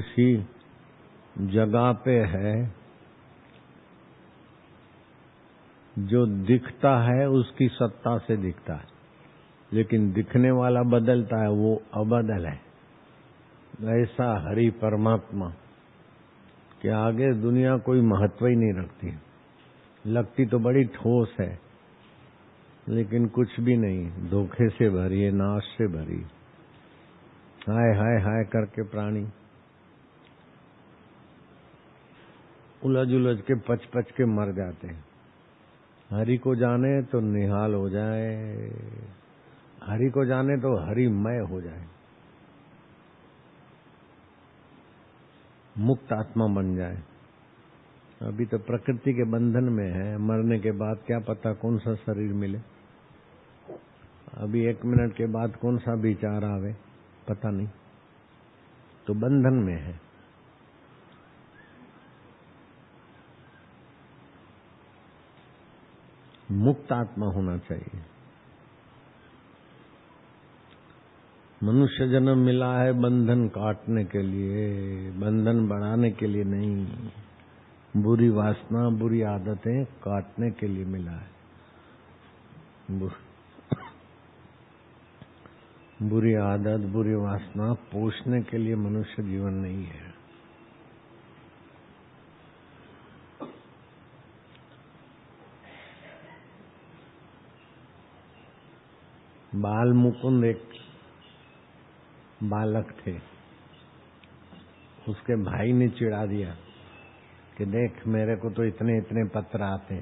किसी जगह पे है, जो दिखता है उसकी सत्ता से दिखता है, लेकिन दिखने वाला बदलता है, वो अबदल है। ऐसा हरि परमात्मा के आगे दुनिया कोई महत्व ही नहीं रखती। लगती तो बड़ी ठोस है, लेकिन कुछ भी नहीं, धोखे से भरी है, नाश से भरी। हाय हाय हाय करके प्राणी उलझ उलझ के पच पच के मर जाते हैं। हरि को जाने तो निहाल हो जाए, हरि को जाने तो हरिमय हो जाए, मुक्त आत्मा बन जाए। अभी तो प्रकृति के बंधन में है, मरने के बाद क्या पता कौन सा शरीर मिले, अभी 1 मिनट के बाद कौन सा विचार आवे पता नहीं, तो बंधन में है। मुक्त आत्मा होना चाहिए। मनुष्य जन्म मिला है बंधन काटने के लिए, बंधन बढ़ाने के लिए नहीं। बुरी वासना, बुरी आदतें काटने के लिए मिला है। बुरी आदत, बुरी वासना पोषने के लिए मनुष्य जीवन नहीं है। बाल मुकुंद एक बालक थे, उसके भाई ने चिढ़ा दिया कि देख मेरे को तो इतने इतने पत्र आते,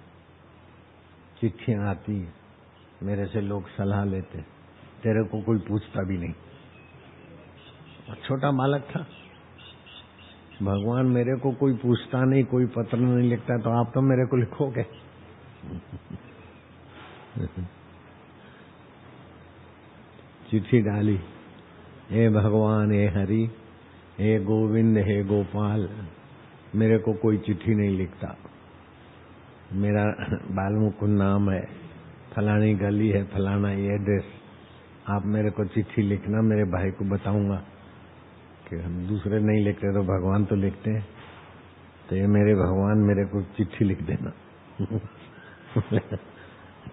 चिट्ठियां आती, मेरे से लोग सलाह लेते, तेरे को कोई पूछता भी नहीं। और छोटा बालक था। भगवान मेरे को कोई पूछता नहीं, कोई पत्र नहीं लिखता, तो आप तो मेरे को लिखोगे। चिट्ठी डाली, हे भगवान, हे हरि, हे गोविंद, हे गोपाल, मेरे को कोई चिट्ठी नहीं लिखता। मेरा बाल मुकुंद नाम है, फलानी गली है, फलाना ये एड्रेस, आप मेरे को चिट्ठी लिखना, मेरे भाई को बताऊंगा कि हम दूसरे नहीं लिखते तो भगवान तो लिखते हैं, तो ये मेरे भगवान मेरे को चिट्ठी लिख देना।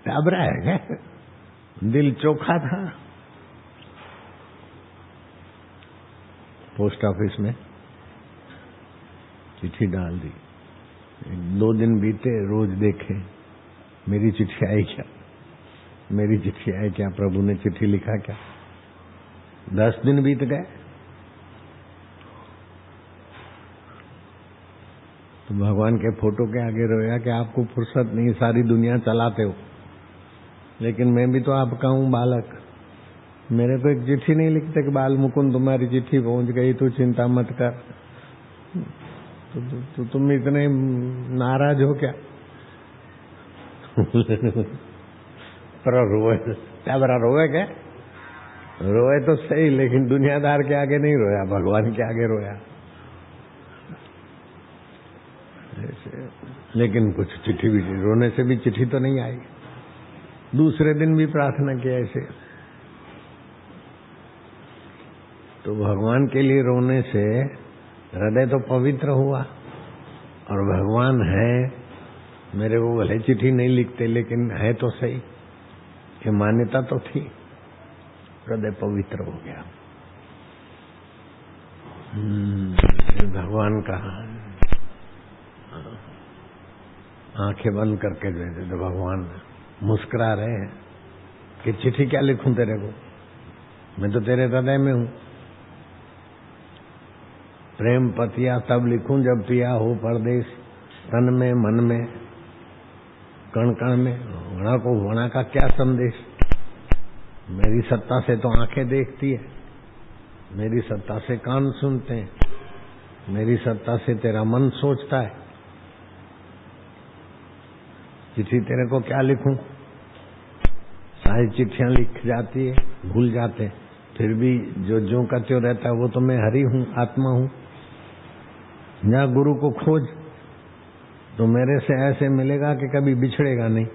घबरा है क्या? दिल चोखा था। पोस्ट ऑफिस में चिट्ठी डाल दी। 2 दिन बीते, रोज देखे मेरी चिट्ठी आई क्या, मेरी चिट्ठी आई क्या, प्रभु ने चिट्ठी लिखा क्या। 10 दिन बीत गए तो भगवान के फोटो के आगे रोया कि आपको फुर्सत नहीं, सारी दुनिया चलाते हो, लेकिन मैं भी तो आपका हूं बालक, मेरे को एक चिट्ठी नहीं लिखते कि बाल मुकुंद तुम्हारी चिट्ठी पहुंच गई, तू चिंता मत कर। तो तुम इतने नाराज हो क्या? पर रोए क्या, बरा रोए क्या? रोए तो सही, लेकिन दुनियादार के आगे नहीं रोया, भगवान के आगे रोया। लेकिन कुछ चिट्ठी भी, रोने से भी चिट्ठी तो नहीं आई। दूसरे दिन भी प्रार्थना किया ऐसे, तो भगवान के लिए रोने से हृदय तो पवित्र हुआ, और भगवान है, मेरे को भले चिट्ठी नहीं लिखते लेकिन है तो सही, ये मान्यता तो थी, हृदय पवित्र हो गया। भगवान का आंखें बंद करके देते तो भगवान मुस्कुरा रहे हैं कि चिट्ठी क्या लिखूं तेरे को, मैं तो तेरे हृदय में हूं। प्रेम पतिया तब लिखूं जब पिया हो परदेश, तन में मन में कण कण में, वणा को वणा का क्या संदेश। मेरी सत्ता से तो आंखें देखती है, मेरी सत्ता से कान सुनते हैं, मेरी सत्ता से तेरा मन सोचता है। चिट्ठी तेरे को क्या लिखूं, सारी चिट्ठियां लिख जाती है, भूल जाते, फिर भी जो का त्यों रहता है वो तो मैं हरि हूं, आत्मा हूं। जहाँ गुरु को खोज तो मेरे से ऐसे मिलेगा कि कभी बिछड़ेगा नहीं,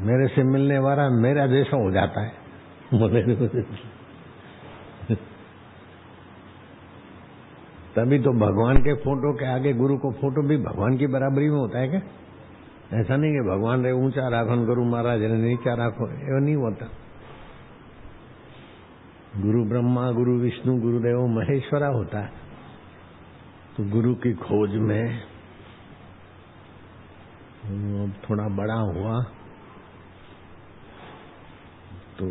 मेरे से मिलने वाला मेरा जैसा हो जाता है। तभी तो भगवान के फोटो के आगे गुरु को फोटो भी भगवान की बराबरी में होता है क्या? ऐसा नहीं कि भगवान रे ऊंचा राखो गुरु महाराज ने नीचा राखो, ये नहीं होता। गुरु ब्रह्मा, गुरु विष्णु, गुरुदेव महेश्वरा होता है। तो गुरु की खोज में थोड़ा बड़ा हुआ तो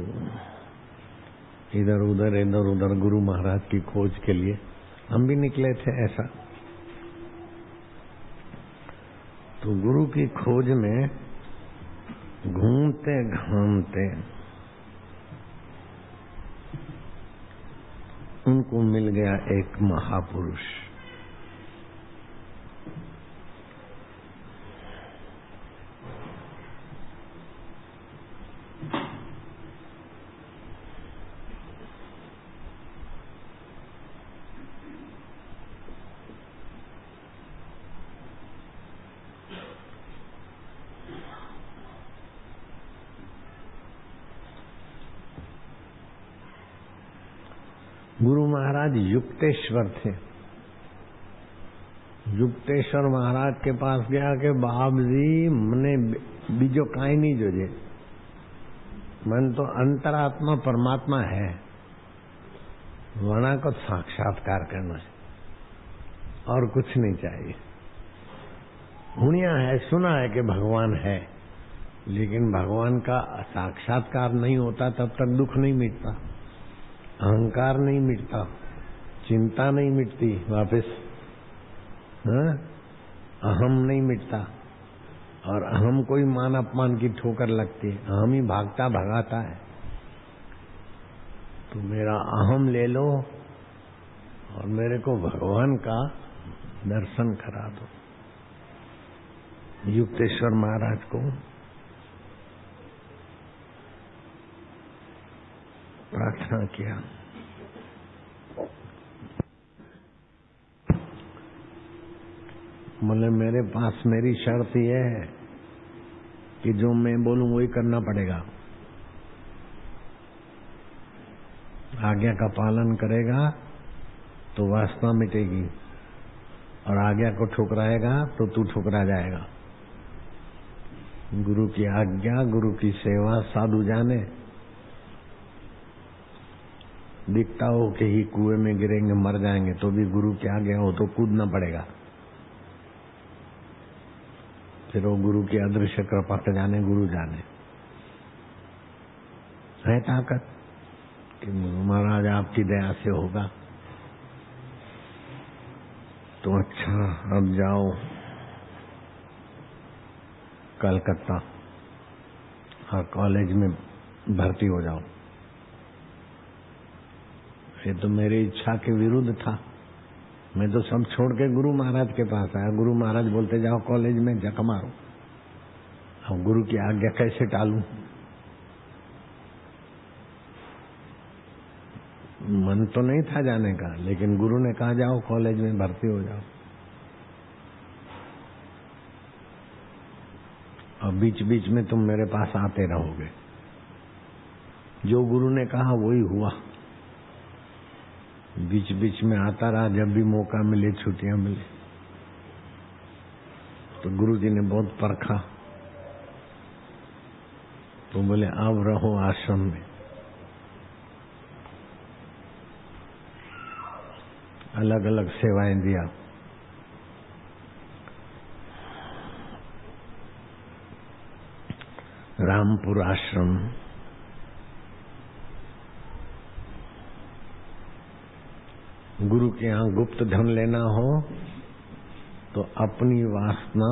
इधर उधर गुरु महाराज की खोज के लिए हम भी निकले थे ऐसा। तो गुरु की खोज में घूमते घामते उनको मिल गया एक महापुरुष। गुरु महाराज युक्तेश्वर थे। युक्तेश्वर महाराज के पास गया कि बाप जी मने बीजो काई नहीं जोजे, मन तो अंतरात्मा परमात्मा है, वना को साक्षात्कार करना है और कुछ नहीं चाहिए। हुनिया है, सुना है कि भगवान है, लेकिन भगवान का साक्षात्कार नहीं होता तब तक दुख नहीं मिटता, अहंकार नहीं मिटता, चिंता नहीं मिटती, वापस अहम नहीं मिटता, और अहम कोई मान अपमान की ठोकर लगती है, अहम ही भागता भगाता है। तो मेरा अहम ले लो और मेरे को भगवान का दर्शन करा दो। युक्तेश्वर महाराज को प्रार्थना किया। बोले मेरे पास मेरी शर्त यह है कि जो मैं बोलूं वही करना पड़ेगा। आज्ञा का पालन करेगा तो वासना मिटेगी, और आज्ञा को ठुकराएगा तो तू ठुकरा जाएगा। गुरु की आज्ञा, गुरु की सेवा साधु जाने। दिखता हो कि ही कुएं में गिरेंगे मर जाएंगे तो भी गुरु की आज्ञा हो तो कूदना पड़ेगा। फिर वो गुरु की अदृश्य कृपा के जाने, गुरु जाने। है ताकत कि महाराज आपकी दया से होगा तो अच्छा, अब जाओ कलकत्ता और कॉलेज में भर्ती हो जाओ। ये तो मेरी इच्छा के विरुद्ध था। मैं तो सब छोड़ के गुरु महाराज के पास आया। गुरु महाराज बोलते जाओ कॉलेज में जक मारो। अब गुरु की आज्ञा कैसे टालूं? मन तो नहीं था जाने का, लेकिन गुरु ने कहा जाओ कॉलेज में भर्ती हो जाओ। और बीच बीच में तुम मेरे पास आते रहोगे। जो गुरु ने कहा वही हुआ। बीच बीच में आता रहा, जब भी मौका मिले, छुट्टियां मिले। तो गुरु जी ने बहुत परखा, तो बोले अब रहो आश्रम में। अलग अलग सेवाएं दिया। रामपुर आश्रम, गुरु के यहाँ गुप्त धन लेना हो तो अपनी वासना,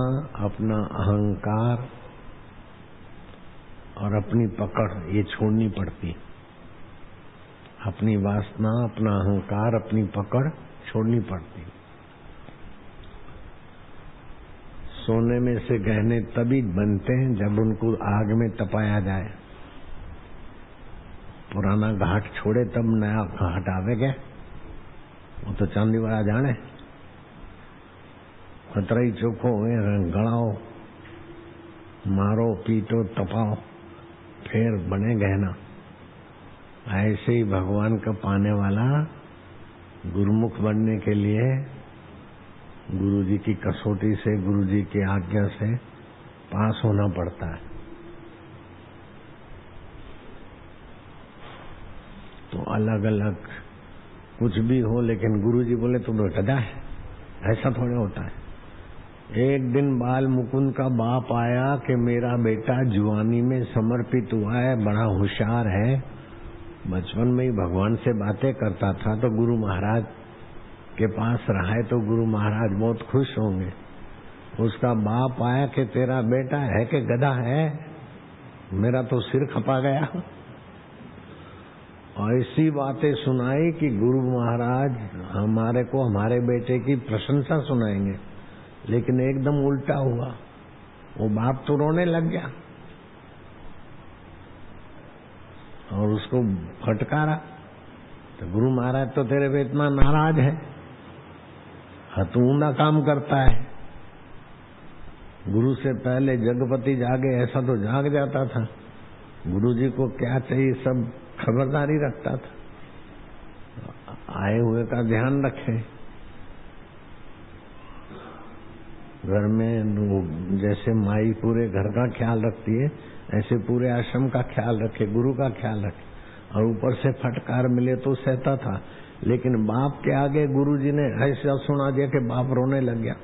अपना अहंकार और अपनी पकड़ ये छोड़नी पड़ती। अपनी वासना, अपना अहंकार, अपनी पकड़ छोड़नी पड़ती। सोने में से गहने तभी बनते हैं जब उनको आग में तपाया जाए। पुराना घाट छोड़े तब नया घाट आवेगा। वो तो चांदी वाला जाने। खतरा ही चोखो गड़ाओ, मारो, पीटो, तपाओ, फिर बने गहना। ऐसे ही भगवान का पाने वाला गुरुमुख बनने के लिए गुरु जी की कसौटी से, गुरु जी की आज्ञा से पास होना पड़ता है। तो अलग अलग कुछ भी हो, लेकिन गुरु जी बोले तुम गधा है, ऐसा थोड़ा होता है। एक दिन बाल मुकुंद का बाप आया कि मेरा बेटा जुआनी में समर्पित हुआ है, बड़ा होशियार है, बचपन में ही भगवान से बातें करता था, तो गुरु महाराज के पास रहा है तो गुरु महाराज बहुत खुश होंगे। उसका बाप आया कि तेरा बेटा है कि गधा है, मेरा तो सिर खपा गया। और ऐसी बातें सुनाई कि गुरु महाराज हमारे को हमारे बेटे की प्रशंसा सुनाएंगे, लेकिन एकदम उल्टा हुआ। वो बाप तो रोने लग गया और उसको फटकारा। तो गुरु महाराज तो तेरे पे इतना नाराज है, तू ऊंधा काम करता है। गुरु से पहले जगपति जागे, ऐसा तो जाग जाता था। गुरु जी को क्या चाहिए सब खबरदारी रखता था। आए हुए का ध्यान रखे। घर में जैसे माई पूरे घर का ख्याल रखती है, ऐसे पूरे आश्रम का ख्याल रखे, गुरु का ख्याल रखे। और ऊपर से फटकार मिले तो सहता था, लेकिन बाप के आगे गुरु जी ने ऐसा सुना दिया कि बाप रोने लग गया।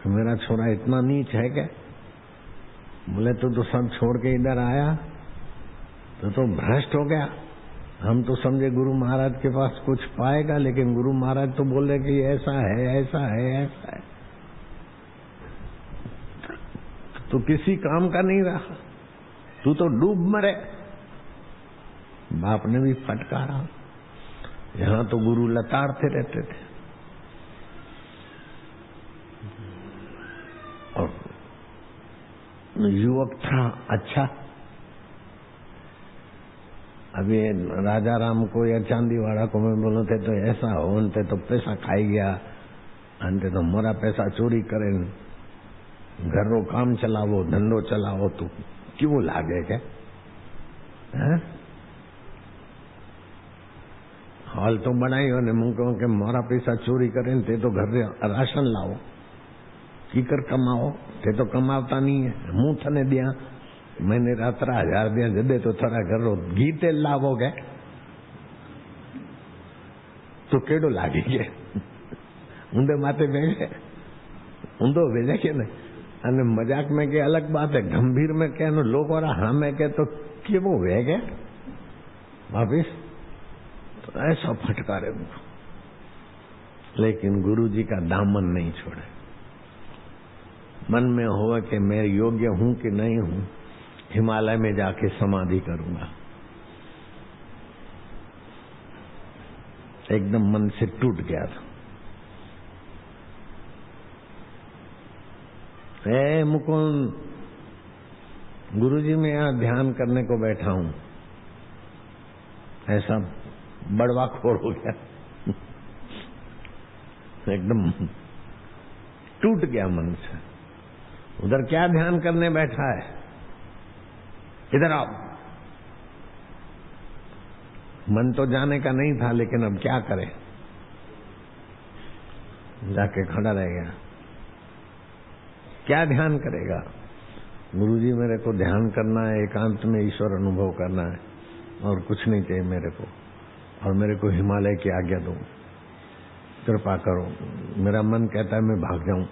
मेरा छोरा इतना नीच है क्या? बोले तो सब छोड़ के इधर आया तो भ्रष्ट हो गया। हम तो समझे गुरु महाराज के पास कुछ पाएगा, लेकिन गुरु महाराज तो बोले कि ऐसा है ऐसा है ऐसा है। तो किसी काम का नहीं रहा, तू तो डूब मरे। बाप ने भी फटकारा। यहां तो गुरु लताड़ते रहते थे। और युवक था अच्छा। अभी राजा राम को या चांदीवाड़ा को मैं बोलो थे तो ऐसा हो, अंते तो पैसा खाई गया, अंते तो मोरा पैसा चोरी करे, घर रो काम चलावो, धंधो चलावो, तू क्यों लागे क्या? हाल तो बनाई ने मुंह कहूं कि मोरा पैसा चोरी करे ते तो घर राशन लाओ, कीकर कमाओ, ते तो कमावता नहीं है। मुंह थने दिया मैंने रात 1000 दिया जदे तो थारा घर रो घी तेल लावोगे तो केड़ो लागी गए? ऊंधे माथे भेजे, ऊंधो भेजे के नहीं। अने मजाक में के अलग बात है, गंभीर में के लोग और हाँ में के तो क्यों वे गए वापिस? तो ऐसा फटकारे उनको, लेकिन गुरु जी का दामन नहीं छोड़े। मन में हो कि मैं योग्य हूं कि नहीं हूं, हिमालय में जाके समाधि करूंगा। एकदम मन से टूट गया था। ए मुकुंद, गुरुजी मैं यहां ध्यान करने को बैठा हूं, ऐसा बड़वा खोर हो गया। एकदम टूट गया मन से। उधर क्या ध्यान करने बैठा है, इधर आओ। मन तो जाने का नहीं था, लेकिन अब क्या करे, जाके खड़ा रह गया। क्या ध्यान करेगा? गुरुजी मेरे को ध्यान करना है, एकांत में ईश्वर अनुभव करना है, और कुछ नहीं चाहिए मेरे को, और मेरे को हिमालय की आज्ञा दो, कृपा करो। मेरा मन कहता है मैं भाग जाऊं,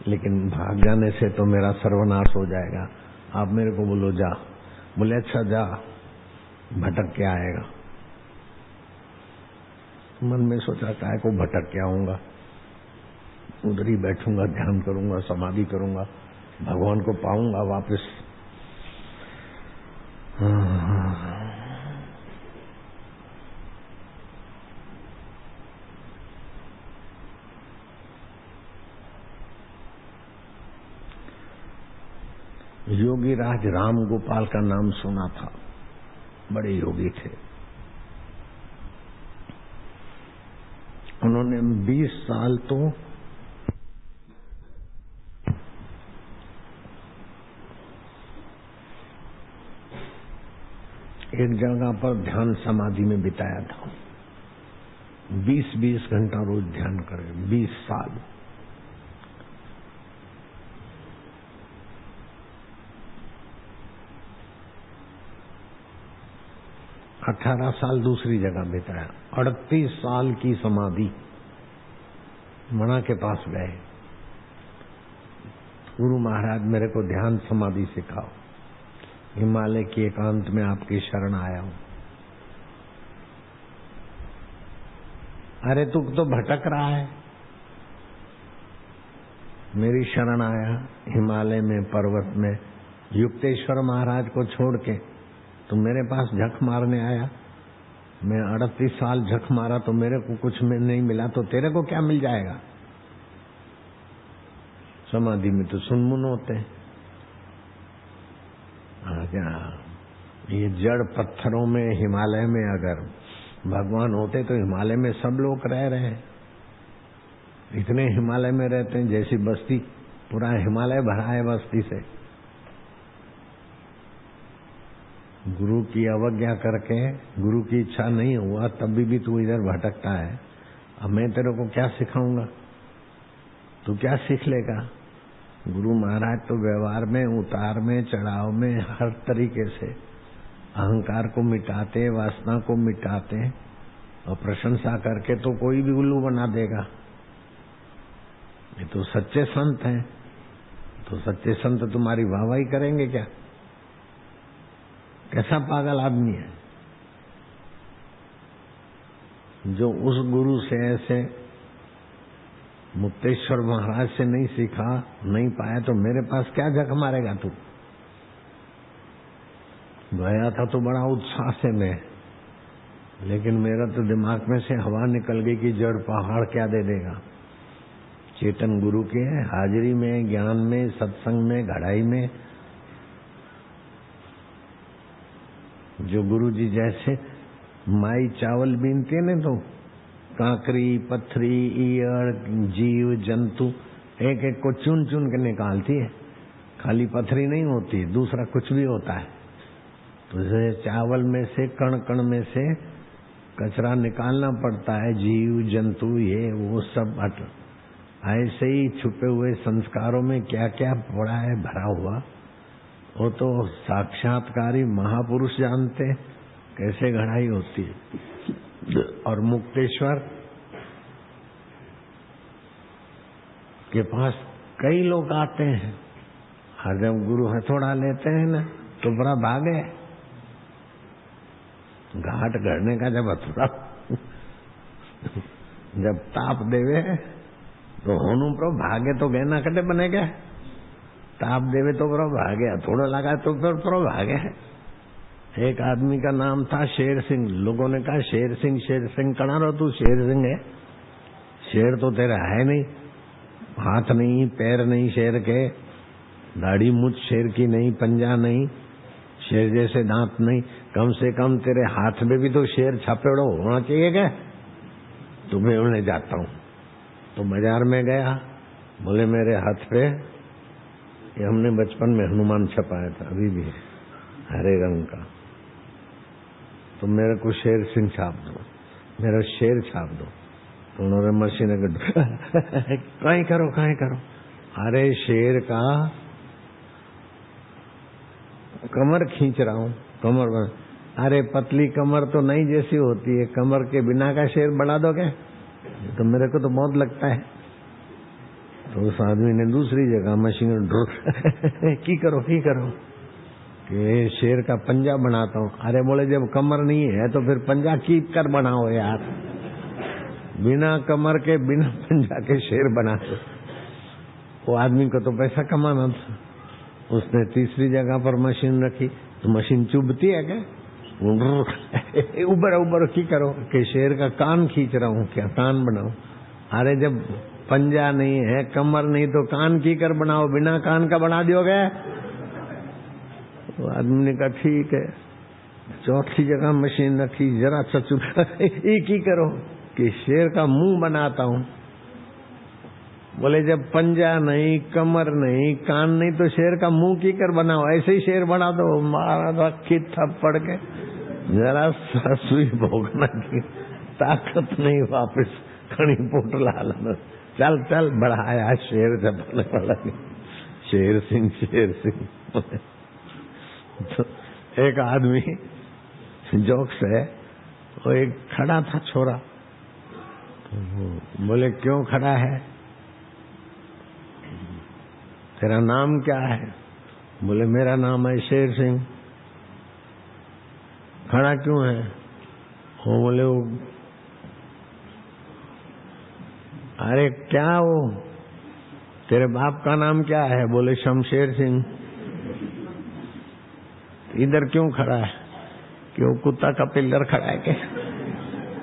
लेकिन भाग जाने से तो मेरा सर्वनाश हो जाएगा। आप मेरे को बोलो जा। बोले अच्छा जा, भटक के आएगा। मन में सोचा काय को भटक के आऊंगा, उधर ही बैठूंगा, ध्यान करूंगा, समाधि करूंगा, भगवान को पाऊंगा वापस। योगी राज राम गोपाल का नाम सुना था, बड़े योगी थे। उन्होंने 20 साल तो एक जगह पर ध्यान समाधि में बिताया था। 20-20 घंटा रोज ध्यान करें, 20 साल। अठारह साल दूसरी जगह बिताया, 38 साल की समाधि। मणा के पास गए, गुरु महाराज मेरे को ध्यान समाधि सिखाओ, हिमालय के एकांत में आपकी शरण आया हूं। अरे तू तो भटक रहा है, मेरी शरण आया हिमालय में, पर्वत में, युक्तेश्वर महाराज को छोड़ के तुम मेरे पास झक मारने आया। मैं 38 साल झक मारा तो मेरे को कुछ में नहीं मिला, तो तेरे को क्या मिल जाएगा? समाधि में तो सुनमुन होते हैं। ये जड़ पत्थरों में, हिमालय में अगर भगवान होते तो हिमालय में सब लोग रह रहे हैं। इतने हिमालय में रहते हैं, जैसी बस्ती, पूरा हिमालय भरा है बस्ती से। गुरु की अवज्ञा करके, गुरु की इच्छा नहीं हुआ तभी भी तू इधर भटकता है। अब मैं तेरे को क्या सिखाऊंगा? तू क्या सीख लेगा? गुरु महाराज तो व्यवहार में, उतार में, चढ़ाव में, हर तरीके से अहंकार को मिटाते, वासना को मिटाते और प्रशंसा करके तो कोई भी उल्लू बना देगा। ये तो सच्चे संत हैं। तो सच्चे संत तुम्हारी वाहवाही करेंगे क्या? कैसा पागल आदमी है जो उस गुरु से ऐसे, मुक्तेश्वर महाराज से नहीं सीखा, नहीं पाया तो मेरे पास क्या झक मारेगा तू? गया था तो बड़ा उत्साह से मैं, लेकिन मेरा तो दिमाग में से हवा निकल गई कि जड़ पहाड़ क्या दे देगा। चेतन गुरु के हाजिरी में, ज्ञान में, सत्संग में, घड़ाई में, जो गुरु जी जैसे माई चावल बीनती है ना, तो काकरी, पत्थरी, ईयड़, जीव जंतु एक एक को चुन चुन के निकालती है। खाली पत्थरी नहीं होती, दूसरा कुछ भी होता है। तो चावल में से, कण कण में से कचरा निकालना पड़ता है, जीव जंतु ये वो सब हट। ऐसे ही छुपे हुए संस्कारों में क्या क्या पड़ा है, भरा हुआ, वो तो साक्षात्कारी महापुरुष जानते कैसे घड़ाई होती है। और मुक्तेश्वर के पास कई लोग आते हैं, और जब गुरु हथौड़ा लेते हैं ना तो बड़ा भागे। घाट गढ़ने का जब हथौड़ा जब ताप देवे तो होनू प्रो भागे तो गहना कटे बने गए। ताप देवे तो प्रो भागे, हथौड़ा लगा तो फिर प्रो भागे। एक आदमी का नाम था शेर सिंह। लोगों ने कहा शेर सिंह कणा रो तू शेर सिंह है? शेर तो तेरा है नहीं, हाथ नहीं, पैर नहीं शेर के, दाढ़ी मूछ शेर की नहीं, पंजा नहीं, शेर जैसे दांत नहीं, कम से कम तेरे हाथ में भी तो शेर छापेड़ो होना चाहिए क्या? तुम्हें उड़ने जाता हूँ। तो बाजार में गया, बोले मेरे हाथ पे, ये हमने बचपन में हनुमान छपाया था, अभी भी हरे रंग का, तो मेरे को शेर सिंह छाप दो, मेरा शेर छाप दो। तो उन्होंने मशीन कहीं करो। अरे शेर का कमर खींच रहा हूँ, कमर बना। अरे पतली कमर तो नहीं जैसी होती है, कमर के बिना का शेर बना दोगे? तो मेरे को तो बहुत लगता है। तो उस आदमी ने दूसरी जगह मशीन की करो कि शेर का पंजा बनाता हूँ। अरे बोले जब कमर नहीं है तो फिर पंजा कीप कर बनाओ यार, बिना कमर के, बिना पंजा के शेर बना दो। वो आदमी को तो पैसा कमाना था। उसने तीसरी जगह पर मशीन रखी, तो मशीन चुभती है क्या? उबर की करो कि शेर का कान खींच रहा हूँ, क्या कान बनाओ? अरे जब पंजा नहीं है, कमर नहीं, तो कान की कर बनाओ, बिना कान का बना दियोगे? तो आदमी ने कहा ठीक है। चौथी जगह मशीन रखी, जरा सा चुप एक ही करो कि शेर का मुंह बनाता हूँ। बोले जब पंजा नहीं, कमर नहीं, कान नहीं, तो शेर का मुंह की कर बनाओ, ऐसे ही शेर बना दो। मारा तो अक्की थप्पड़ के, जरा सा सुई भोगना की, ताकत नहीं वापस खड़ी पोटला लाना। चल चल बढ़ाया शेर जमाने वाला नहीं, शेर सिंह तो एक आदमी जोक्स है, वो एक खड़ा था छोरा, बोले क्यों खड़ा है, तेरा नाम क्या है? बोले मेरा नाम है शेर सिंह। खड़ा क्यों है? वो बोले वो अरे क्या वो तेरे बाप का नाम क्या है? बोले शमशेर सिंह। इधर क्यों खड़ा है? कि वो कुत्ता का पिल्लर खड़ा है क्या?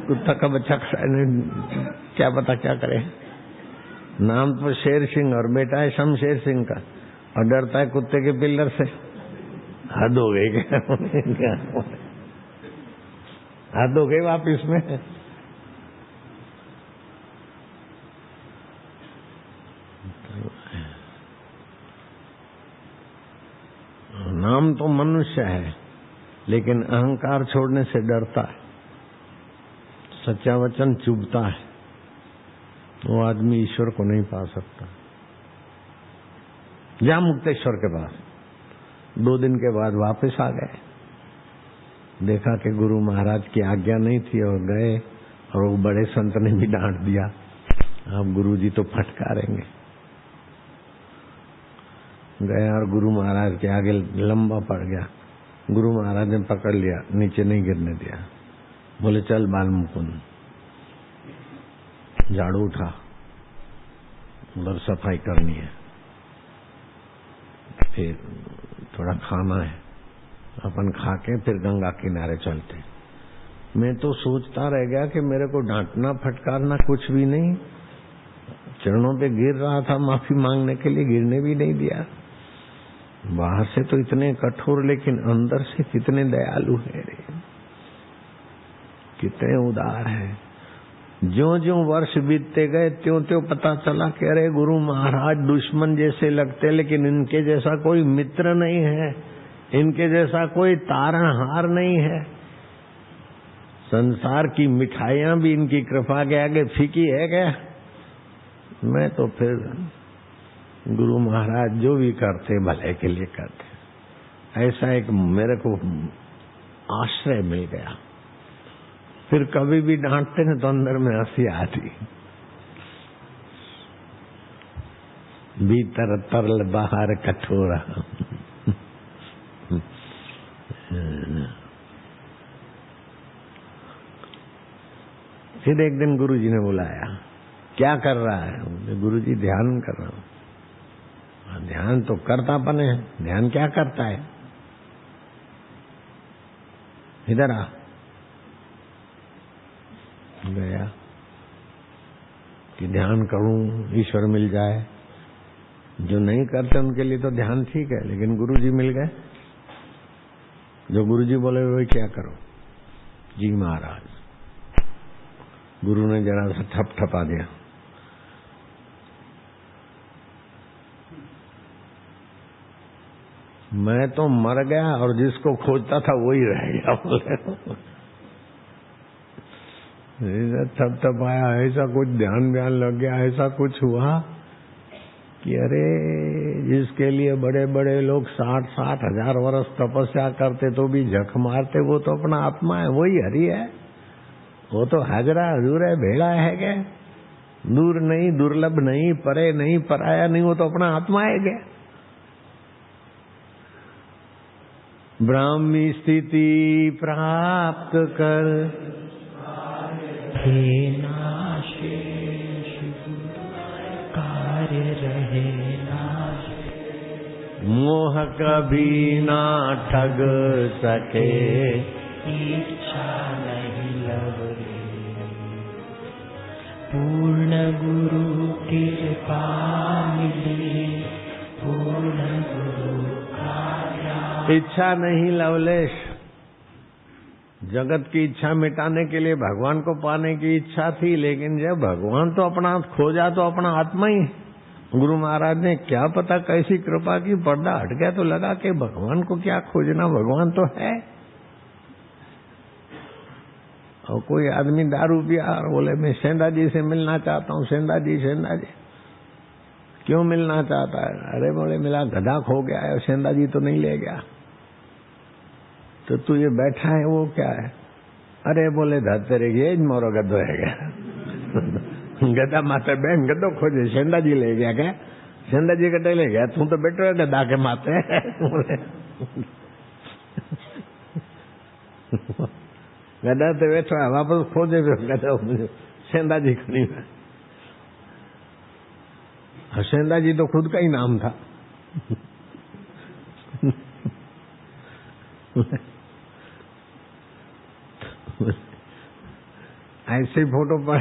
कुत्ता का बच्चा खड़ा है, क्या पता क्या करे। नाम तो शेर सिंह और बेटा है शमशेर सिंह का, और डरता है कुत्ते के पिल्लर से। हद हो गई क्या? हद हो गई वापिस में। नाम तो मनुष्य है, लेकिन अहंकार छोड़ने से डरता है, सच्चा वचन चुभता है, वो आदमी ईश्वर को नहीं पा सकता। जा मुक्तेश्वर के पास, 2 दिन के बाद वापस आ गए। देखा कि गुरु महाराज की आज्ञा नहीं थी और गए, और वो बड़े संत ने भी डांट दिया, अब गुरु जी तो फटकारेंगे। गया और गुरु महाराज के आगे लंबा पड़ गया। गुरु महाराज ने पकड़ लिया, नीचे नहीं गिरने दिया। बोले चल बाल मुकुंद। झाड़ू उठा, उधर सफाई करनी है, फिर थोड़ा खाना है, अपन खा के फिर गंगा किनारे चलते। मैं तो सोचता रह गया कि मेरे को डांटना फटकारना कुछ भी नहीं, चरणों पे गिर रहा था माफी मांगने के लिए, गिरने भी नहीं दिया। बाहर से तो इतने कठोर, लेकिन अंदर से कितने दयालु है रे, कितने उदार है। ज्यों ज्यों वर्ष बीतते गए त्यों त्यों पता चला कि अरे गुरु महाराज दुश्मन जैसे लगते, लेकिन इनके जैसा कोई मित्र नहीं है, इनके जैसा कोई तारणहार नहीं है। संसार की मिठाइयां भी इनकी कृपा के आगे फीकी है क्या? मैं तो फिर गुरु महाराज जो भी करते भले के लिए करते, ऐसा एक मेरे को आश्रय मिल गया। फिर कभी भी डांटते न तो अंदर में हंसी आती। भीतर तरल बाहर कठोर। फिर एक दिन गुरुजी ने बुलाया, क्या कर रहा है? गुरुजी ध्यान कर रहा हूं। ध्यान तो करतापन है, ध्यान क्या करता है? इधर आ। गया कि ध्यान करूं ईश्वर मिल जाए। जो नहीं करते उनके लिए तो ध्यान ठीक है, लेकिन गुरुजी मिल गए, जो गुरुजी बोले वही क्या करो। जी महाराज, गुरु ने जरा सा ठपठपा दिया। मैं तो मर गया और जिसको खोजता था वही रह गया। बोले तब आया, ऐसा कुछ ध्यान लग गया, ऐसा कुछ हुआ कि अरे जिसके लिए बड़े बड़े लोग 60-60 हजार वर्ष तपस्या करते तो भी झक मारते, वो तो अपना आत्मा है, वही हरि है। वो तो हाजरा हजूर है, भेड़ा है क्या? दूर नहीं, दुर्लभ नहीं, परे नहीं, पराया नहीं, वो तो अपना आत्मा है क्या? ब्राह्मी स्थिति प्राप्त कर हे नाशेष कार्य रहे नाश, मोह कभी ना ठग सके, इच्छा नहीं लवरे, पूर्ण गुरु कृपा मिली, पूर्ण गुरु का इच्छा नहीं लवलेश। जगत की इच्छा मिटाने के लिए भगवान को पाने की इच्छा थी, लेकिन जब भगवान तो अपना खोजा तो अपना आत्मा ही। गुरु महाराज ने क्या पता कैसी कृपा की, पर्दा हट गया तो लगा कि भगवान को क्या खोजना, भगवान तो है। और कोई आदमी दारू पिया और बोले मैं सेंधा जी से मिलना चाहता हूँ। सेंधा जी क्यों मिलना चाहता है? अरे बोले मेरा गधा खो गया है, सेंधा जी तो नहीं ले गया। तो तू ये बैठा है वो क्या है? अरे बोले धरते ये मोरो गधो है क्या? गधा माथे बहन गधो खोजे, सेंधा जी ले गया क्या? सेंधा जी कटे ले गया, तू तो बैठो है गधा के माथे। गधा तो बैठो है, वापस खोजे गधा सेंधा जी खड़ी है। सेंधा जी तो खुद का ही नाम था। ऐसे फोटो पर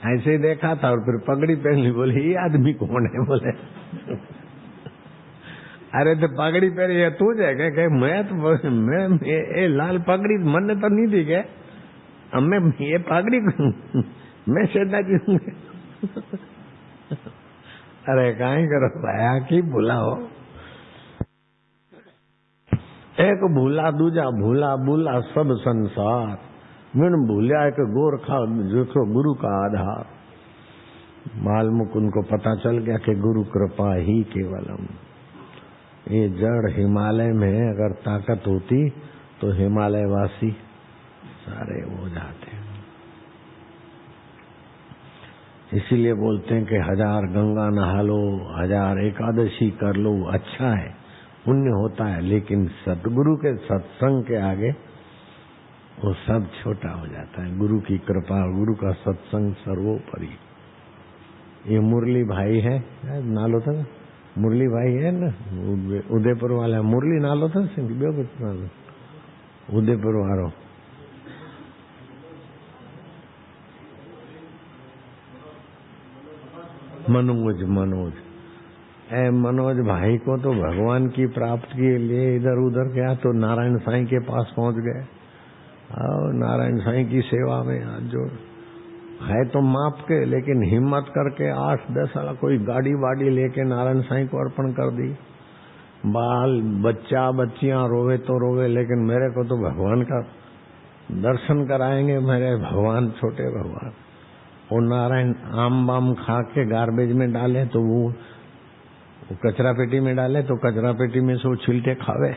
ऐसे ही देखा था और फिर पगड़ी पहन ली। बोले ये आदमी कौन है? बोले अरे तो पगड़ी पहन ये तू है क्या? मैं ये लाल पगड़ी मन तो नहीं दी क्या? अब मैं ये पगड़ी मैं सेंधा जी हूँ। अरे काई करो भाया की भूलाओ, एक भूला दूजा भूला भूला सब संसार। बिन भूलिया एक गोरखा जो गुरु का आधार। मालमुख उनको पता चल गया कि गुरु कृपा ही केवलम। ये जड़ हिमालय में अगर ताकत होती तो हिमालय वासी सारे हो जाते। इसीलिए बोलते हैं कि 1000 गंगा नहा लो, 1000 एकादशी कर लो, अच्छा है, पुण्य होता है, लेकिन सतगुरु के सत्संग के आगे वो सब छोटा हो जाता है। गुरु की कृपा, गुरु का सत्संग सर्वोपरि। ये मुरली भाई है, नालो था मुरली भाई है ना, उदयपुर वाला मुरली नालो था, उदयपुर वालो मनोज मनोज भाई को तो भगवान की प्राप्ति के लिए इधर उधर गया तो नारायण साईं के पास पहुंच गए। और नारायण साईं की सेवा में आज जो है तो माप के, लेकिन हिम्मत करके 8-10 साल कोई गाड़ी वाड़ी लेके नारायण साईं को अर्पण कर दी। बाल बच्चा बच्चियां रोवे तो रोवे, लेकिन मेरे को तो भगवान का दर्शन कराएंगे मेरे भगवान, छोटे भगवान। और नारायण आम बाम खा के गार्बेज में डाले तो वो कचरा पेटी में डाले तो कचरा पेटी में से वो छिलटे खावे।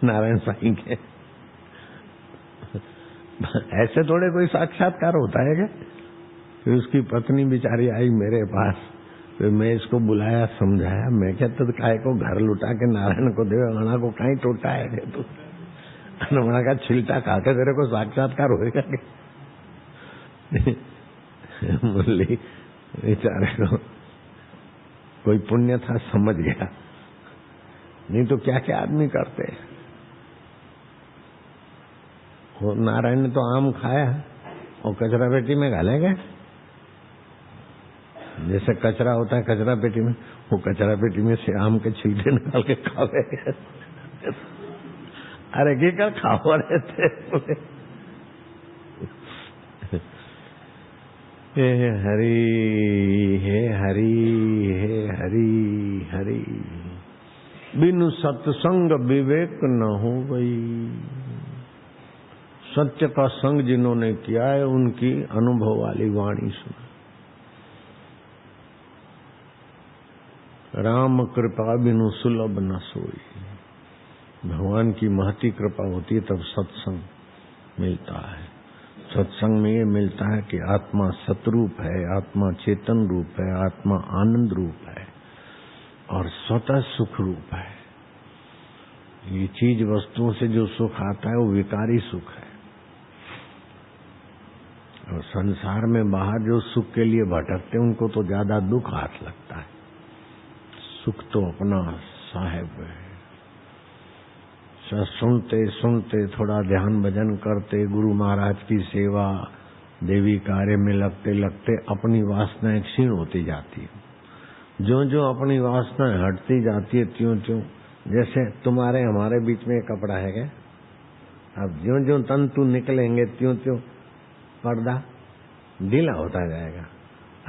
नारायण साईं के ऐसे थोड़े कोई साक्षात्कार होता है क्या? फिर उसकी पत्नी बेचारी आई मेरे पास, फिर मैं इसको बुलाया, समझाया। मैं क्या तो काय को घर लुटा के नारायण को दे, अणा को कहीं टोटा है तू? अणा का छिलटा खाते तेरे को साक्षात्कार होगा क्या? मुरली बेचारे को कोई पुण्य था, समझ गया, नहीं तो क्या क्या आदमी करते। वो नारायण ने तो आम खाया और कचरा पेटी में डालेंगे। जैसे कचरा होता है कचरा पेटी में, वो कचरा पेटी में से आम के छिलके निकाल के खावे। अरे की कर खाओ रहते। हे हरि हे हरि हे हरि हरि। बिनु सत्संग विवेक न हो गई। सत्य का संग जिन्होंने किया है उनकी अनुभव वाली वाणी सुना। राम कृपा बिनु सुलभ न सोई। भगवान की महती कृपा होती है तब सत्संग मिलता है। सत्संग में ये मिलता है कि आत्मा सतरूप है, आत्मा चेतन रूप है, आत्मा आनंद रूप है और स्वतः सुख रूप है। ये चीज वस्तुओं से जो सुख आता है वो विकारी सुख है। और संसार में बाहर जो सुख के लिए भटकते उनको तो ज्यादा दुख हाथ लगता है। सुख तो अपना साहेब है। सुनते सुनते थोड़ा ध्यान भजन करते, गुरु महाराज की सेवा, देवी कार्य में लगते लगते अपनी वासनाएं क्षीण होती जाती है। जो जो अपनी वासनाएं हटती जाती है त्यों त्यों, जैसे तुम्हारे हमारे बीच में एक कपड़ा है क्या, अब ज्यों ज्यों तंतु निकलेंगे त्यों त्यों पर्दा ढीला होता जाएगा।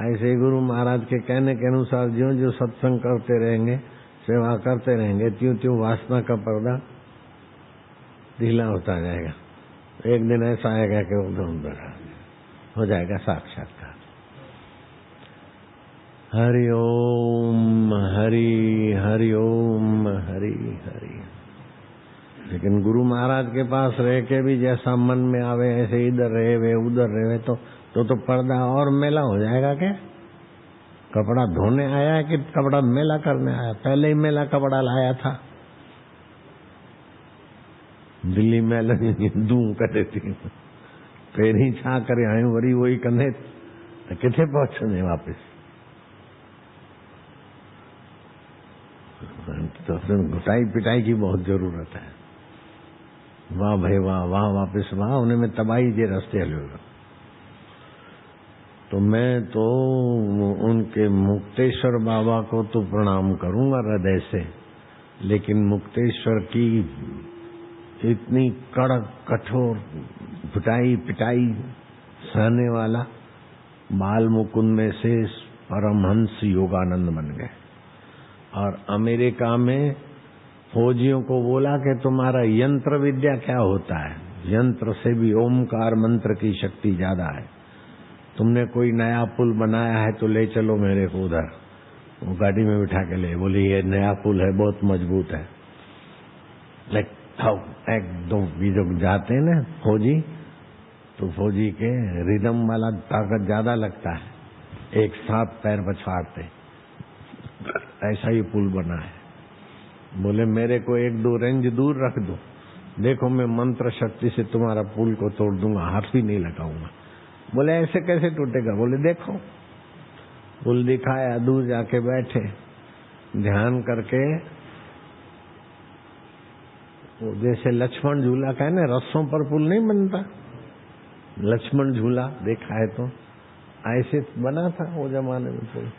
ऐसे गुरु महाराज के कहने के अनुसार ज्यों ज्यों सत्संग करते रहेंगे, सेवा करते रहेंगे, त्यों त्यों वासना का पर्दा ढीला होता जाएगा। एक दिन ऐसा आएगा कि वो हो जाएगा साक्षात्कार। हरि ओम हरि, हरि ओम हरि हरि। लेकिन गुरु महाराज के पास रह के भी जैसा मन में आवे ऐसे इधर रहे वे उधर रहे तो पर्दा और मेला हो जाएगा। क्या कपड़ा धोने आया है कि कपड़ा मेला करने आया? पहले ही मेला कपड़ा लाया था। दिल्ली मेला दू करे थी, पहिरीं छा करे आयो वरी वही कंदे तो किथे पहुंचने वापस। तो फिर घुटाई पिटाई की बहुत जरूरत है। वाह भाई वाह, वाह वापस वाह, उन्हें में तबाही जे रास्ते हलो। तो मैं तो उनके मुक्तेश्वर बाबा को तो प्रणाम करूंगा हृदय से, लेकिन मुक्तेश्वर की इतनी कड़क कठोर घुटाई पिटाई सहने वाला बाल मुकुंद में से परमहंस योगानंद बन गए। और अमेरिका में फौजियों को बोला कि तुम्हारा यंत्र विद्या क्या होता है? यंत्र से भी ओमकार मंत्र की शक्ति ज्यादा है। तुमने कोई नया पुल बनाया है तो ले चलो मेरे को उधर। वो गाड़ी में बिठा के ले, बोली ये नया पुल है बहुत मजबूत है। एक दो जो जाते हैं ना फौजी, तो फौजी के रिदम वाला ताकत ज्यादा लगता है, एक साथ पैर पछाड़ते। ऐसा ही पुल बना है। बोले मेरे को एक दो रेंज दूर रख दो, देखो मैं मंत्र शक्ति से तुम्हारा पुल को तोड़ दूंगा, हाथ भी नहीं लगाऊंगा। बोले ऐसे कैसे टूटेगा? बोले देखो। पुल दिखाया, दूर जाके बैठे, ध्यान करके, वो जैसे लक्ष्मण झूला का है ना, रस्सों पर पुल नहीं बनता, लक्ष्मण झूला देखा है तो ऐसे बना था वो जमाने में पुल।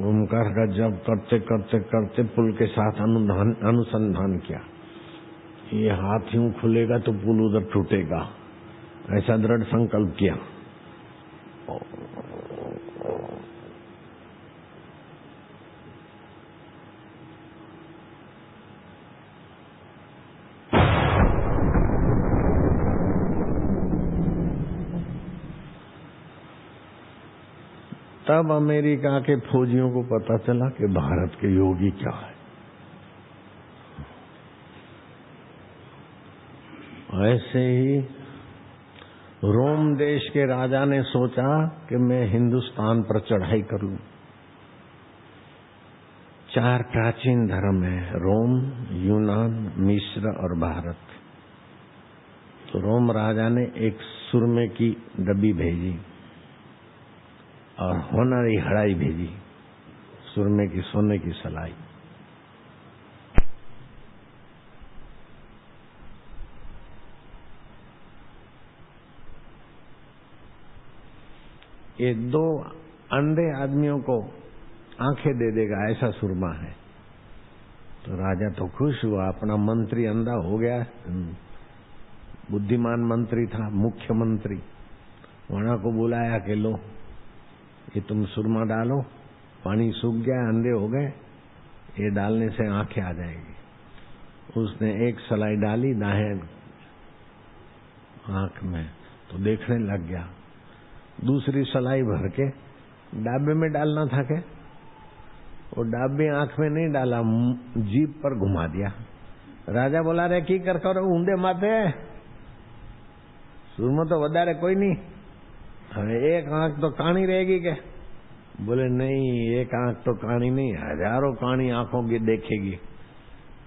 ओमकार का जप करते करते करते पुल के साथ अनुसंधान किया। ये हाथ यूं खुलेगा तो पुल उधर टूटेगा, ऐसा दृढ़ संकल्प किया। तब अमेरिका के फौजियों को पता चला कि भारत के योगी क्या है। ऐसे ही रोम देश के राजा ने सोचा कि मैं हिंदुस्तान पर चढ़ाई कर लूं। 4 प्राचीन धर्म है, रोम, यूनान, मिस्र और भारत। तो रोम राजा ने एक सुरमे की डब्बी भेजी और होनरी हड़ाई भेजी, सुरमे की सोने की सलाई। ये 2 अंधे आदमियों को आंखें दे देगा ऐसा सुरमा है। तो राजा तो खुश हुआ, अपना मंत्री अंधा हो गया, बुद्धिमान मंत्री था, मुख्यमंत्री। वहां को बुलाया कि लो ये तुम सुरमा डालो, पानी सूख गया, अंधे हो गए, ये डालने से आंखें आ जाएगी। उसने एक सलाई डाली दाहिने आंख में तो देखने लग गया। दूसरी सलाई भर के डाबे में डालना था क्या, वो डाबे आंख में नहीं डाला, जीभ पर घुमा दिया। राजा बोला रे की कर ऊंधे माथे सुरमा तो वधारे कोई नहीं, एक आंख तो काणी रहेगी क्या? बोले नहीं, एक आंख तो काणी नहीं, हजारों काणी आंखों की देखेगी।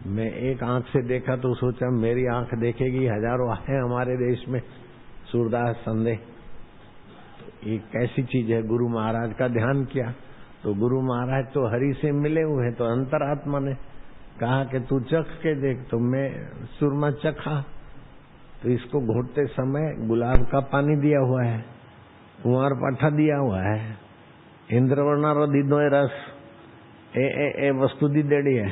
मैं एक आंख से देखा तो सोचा मेरी आंख देखेगी, हजारों है हमारे देश में सूरदास संदेह। तो ये कैसी चीज है? गुरु महाराज का ध्यान किया तो गुरु महाराज तो हरि से मिले हुए हैं, तो अंतरात्मा ने कहा कि तू चख के देख। तो मैं सुरमा चखा तो इसको घोटते समय गुलाब का पानी दिया हुआ है, कुंवर पाठा दिया हुआ है, इंद्रवर्णा दीदो रस ए वस्तु दी देड़ी है।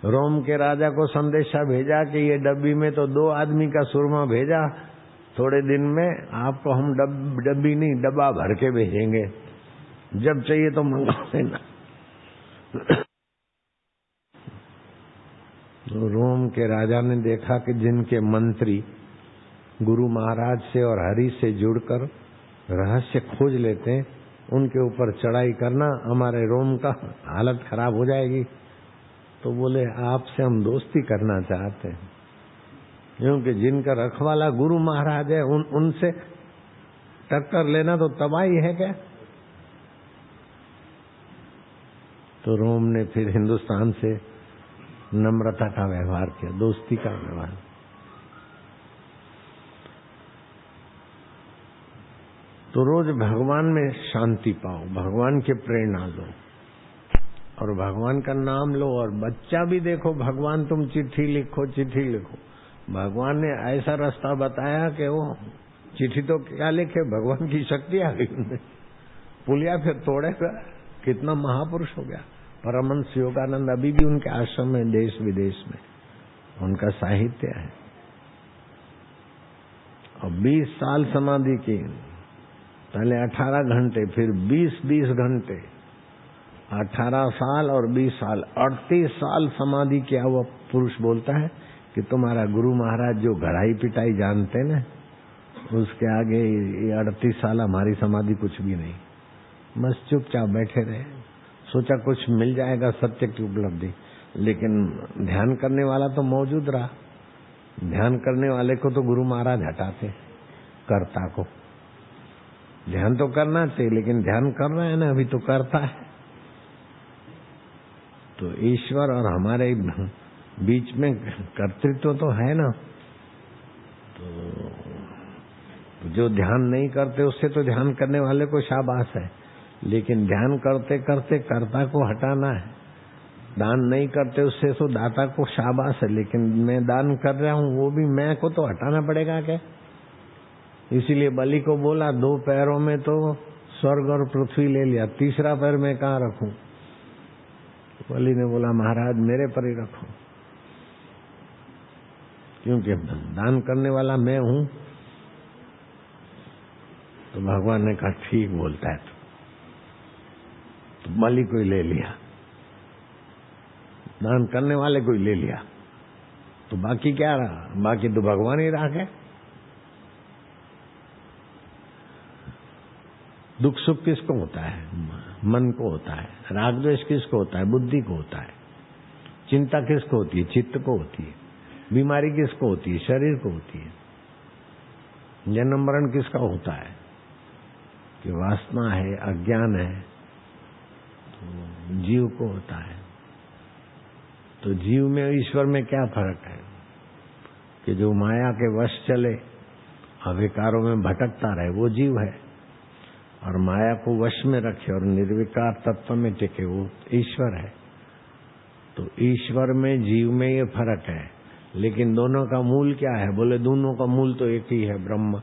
रोम के राजा को संदेशा भेजा कि ये डब्बी में तो 2 आदमी का सुरमा भेजा, थोड़े दिन में आपको हम डब्बी नहीं डब्बा भर के भेजेंगे, जब चाहिए तो मंगा लेना। तो रोम के राजा ने देखा कि जिनके मंत्री गुरु महाराज से और हरि से जुड़कर रहस्य खोज लेते हैं, उनके ऊपर चढ़ाई करना हमारे रोम का हालत खराब हो जाएगी। तो बोले आपसे हम दोस्ती करना चाहते हैं, क्योंकि जिनका रखवाला गुरु महाराज है उनसे टक्कर लेना तो तबाही है क्या। तो रोम ने फिर हिंदुस्तान से नम्रता का व्यवहार किया, दोस्ती का व्यवहार। तो रोज भगवान में शांति पाओ, भगवान के प्रेरणा लो और भगवान का नाम लो। और बच्चा भी देखो, भगवान तुम चिट्ठी लिखो, चिट्ठी लिखो। भगवान ने ऐसा रास्ता बताया कि वो चिट्ठी तो क्या लिखे, भगवान की शक्ति आ गई उनमें, पुलिया फिर तोड़ेगा। कितना महापुरुष हो गया। परमहंस योगानंद अभी भी उनके आश्रम में देश विदेश में उनका साहित्य है। और 20 साल समाधि की, पहले 18 घंटे, फिर 20 घंटे, 18 साल और 20 साल, 38 साल समाधि किया हुआ पुरुष बोलता है कि तुम्हारा गुरु महाराज जो घड़ाई पिटाई जानते ना, उसके आगे ये 38 साल हमारी समाधि कुछ भी नहीं। बस चुपचाप बैठे रहे, सोचा कुछ मिल जाएगा सत्य की उपलब्धि, लेकिन ध्यान करने वाला तो मौजूद रहा। ध्यान करने वाले को तो गुरु महाराज हटाते, कर्ता को। ध्यान तो करना चाहिए, लेकिन ध्यान कर रहा है ना, अभी तो करता है। तो ईश्वर और हमारे बीच में कर्तृत्व तो है ना। तो जो ध्यान नहीं करते उससे तो ध्यान करने वाले को शाबाश है, लेकिन ध्यान करते करते कर्ता को हटाना है। दान नहीं करते उससे तो दाता को शाबाश है, लेकिन मैं दान कर रहा हूँ वो भी मैं को तो हटाना पड़ेगा क्या। इसीलिए बलि को बोला 2 पैरों में तो स्वर्ग और पृथ्वी ले लिया, तीसरा पैर मैं कहाँ रखूं। बलि ने बोला महाराज मेरे पर ही रखो, क्योंकि दान करने वाला मैं हूं। तो भगवान ने कहा ठीक बोलता है। तो बलि को ही ले लिया, दान करने वाले को ही ले लिया, तो बाकी क्या रहा, बाकी तो भगवान ही रहा है। दुख सुख किसको होता है, मन को होता है। राग द्वेष किसको होता है, बुद्धि को होता है। चिंता किसको होती है, चित्त को होती है। बीमारी किसको होती है, शरीर को होती है। जन्म मरण किसका होता है, कि वासना है, अज्ञान है, तो जीव को होता है। तो जीव में ईश्वर में क्या फर्क है, कि जो माया के वश चले, अविकारों में भटकता रहे, वो जीव है। और माया को वश में रखे और निर्विकार तत्व में टिके, वो ईश्वर है। तो ईश्वर में जीव में ये फर्क है, लेकिन दोनों का मूल क्या है, बोले दोनों का मूल तो एक ही है, ब्रह्म।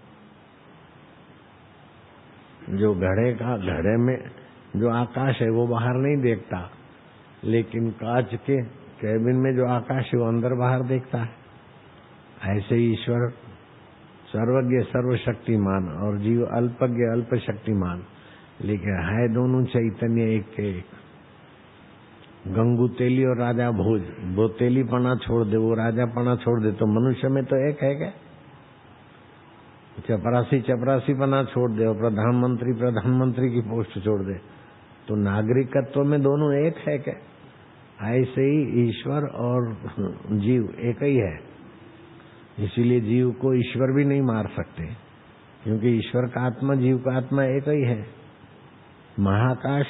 जो घड़े में जो आकाश है वो बाहर नहीं देखता, लेकिन कांच के कैबिन में जो आकाश है वो अंदर बाहर देखता है। ऐसे ही ईश्वर सर्वज्ञ सर्वशक्तिमान और जीव अल्पज्ञ अल्प शक्तिमान, लेकिन है दोनों चैतन्य एक के एक। गंगू तेली और राजा भोज, वो तेली पना छोड़ दे, वो राजा पना छोड़ दे, तो मनुष्य में तो एक है क्या। चपरासी पना छोड़ दे और प्रधानमंत्री की पोस्ट छोड़ दे, तो नागरिकत्व में दोनों एक है क्या। ऐसे ही ईश्वर और जीव एक ही है। इसीलिए जीव को ईश्वर भी नहीं मार सकते, क्योंकि ईश्वर का आत्मा जीव का आत्मा एक ही है। महाकाश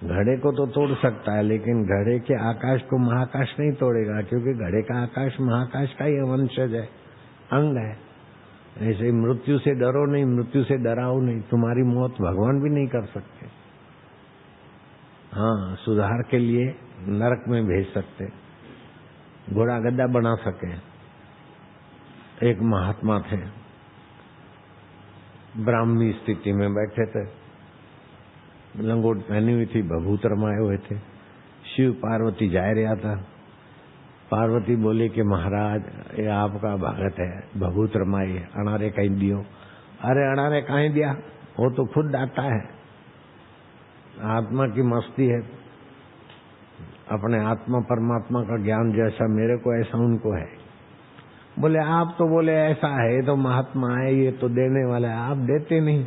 घड़े को तो तोड़ सकता है, लेकिन घड़े के आकाश को महाकाश नहीं तोड़ेगा, क्योंकि घड़े का आकाश महाकाश का ही वंशज है, अंग है। ऐसे मृत्यु से डरो नहीं, मृत्यु से डराओ नहीं। तुम्हारी मौत भगवान भी नहीं कर सकते। हाँ, सुधार के लिए नरक में भेज सकते, घोड़ा गद्दा बना सके। एक महात्मा थे, ब्राह्मी स्थिति में बैठे थे, लंगोट पहनी हुई थी, भभूत रमाए हुए थे। शिव पार्वती जा रहा था। पार्वती बोली कि महाराज ये आपका भगत है, भभूत रमाई, अनारे कहीं दियो। अरे अनारे कहीं दिया, वो तो खुद डांटता है, आत्मा की मस्ती है। अपने आत्मा परमात्मा का ज्ञान जैसा मेरे को ऐसा उनको है। बोले आप तो बोले ऐसा है, ये तो महात्मा है, ये तो देने वाला है, आप देते नहीं।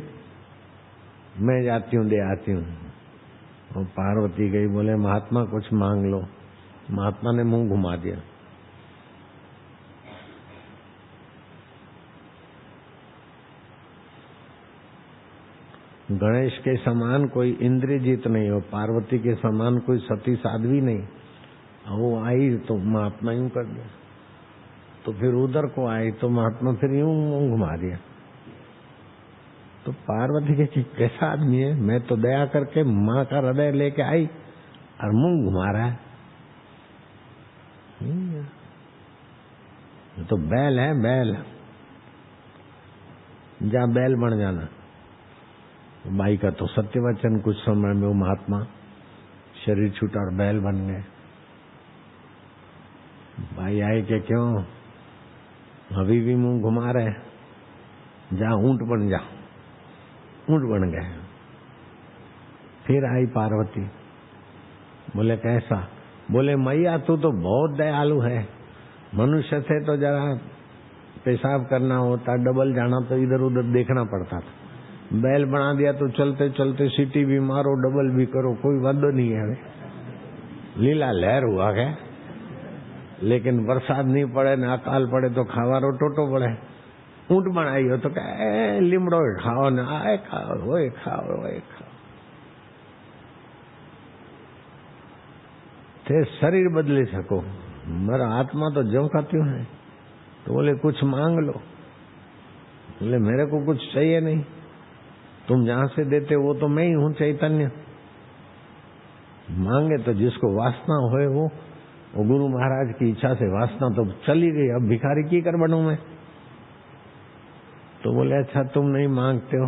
मैं जाती हूँ दे आती हूँ। और पार्वती गई, बोले महात्मा कुछ मांग लो। महात्मा ने मुंह घुमा दिया। गणेश के समान कोई इंद्रजीत नहीं हो, पार्वती के समान कोई सती साध्वी नहीं। वो आई तो महात्मा यूं कर दिया, तो फिर उधर को आई तो महात्मा फिर यूं मुंह घुमा दिया। तो पार्वती के कैसा आदमी है, मैं तो दया करके माँ का हृदय लेके आई और मुंह घुमा रहा है। तो बैल है, बैल जा बैल बन जाना। बाई का तो सत्य वचन, कुछ समय में वो महात्मा शरीर छूटा और बैल बन गए। भाई आए कि क्यों अभी भी मुंह घुमा रहे, जा ऊंट बन जा। ऊंट बन गए। फिर आई पार्वती, बोले कैसा? बोले मैया तू तो बहुत दयालु है, मनुष्य से तो जरा पेशाब करना होता, डबल जाना तो इधर उधर देखना पड़ता था। बैल बना दिया तो चलते चलते सीटी भी मारो, डबल भी करो, कोई वादो नहीं है। लीला लहर हुआ क्या? लेकिन बरसात नहीं पड़े न अकाल पड़े तो खावारो टोटो पड़े। ऊंट बनाई हो तो क्या लिमड़ो खाओ न, आए खाओ वो खाओ वो खाओ। थे शरीर बदले सको, मेरा आत्मा तो जो का त्यों है। तो बोले कुछ मांग लो। बोले मेरे को कुछ चाहिए नहीं, तुम जहां से देते वो तो मैं ही हूं चैतन्य। मांगे तो जिसको वासना होए वो गुरु महाराज की इच्छा से वासना तो चली गई, अब भिखारी की कर बनूं मैं। तो बोले अच्छा तुम नहीं मांगते हो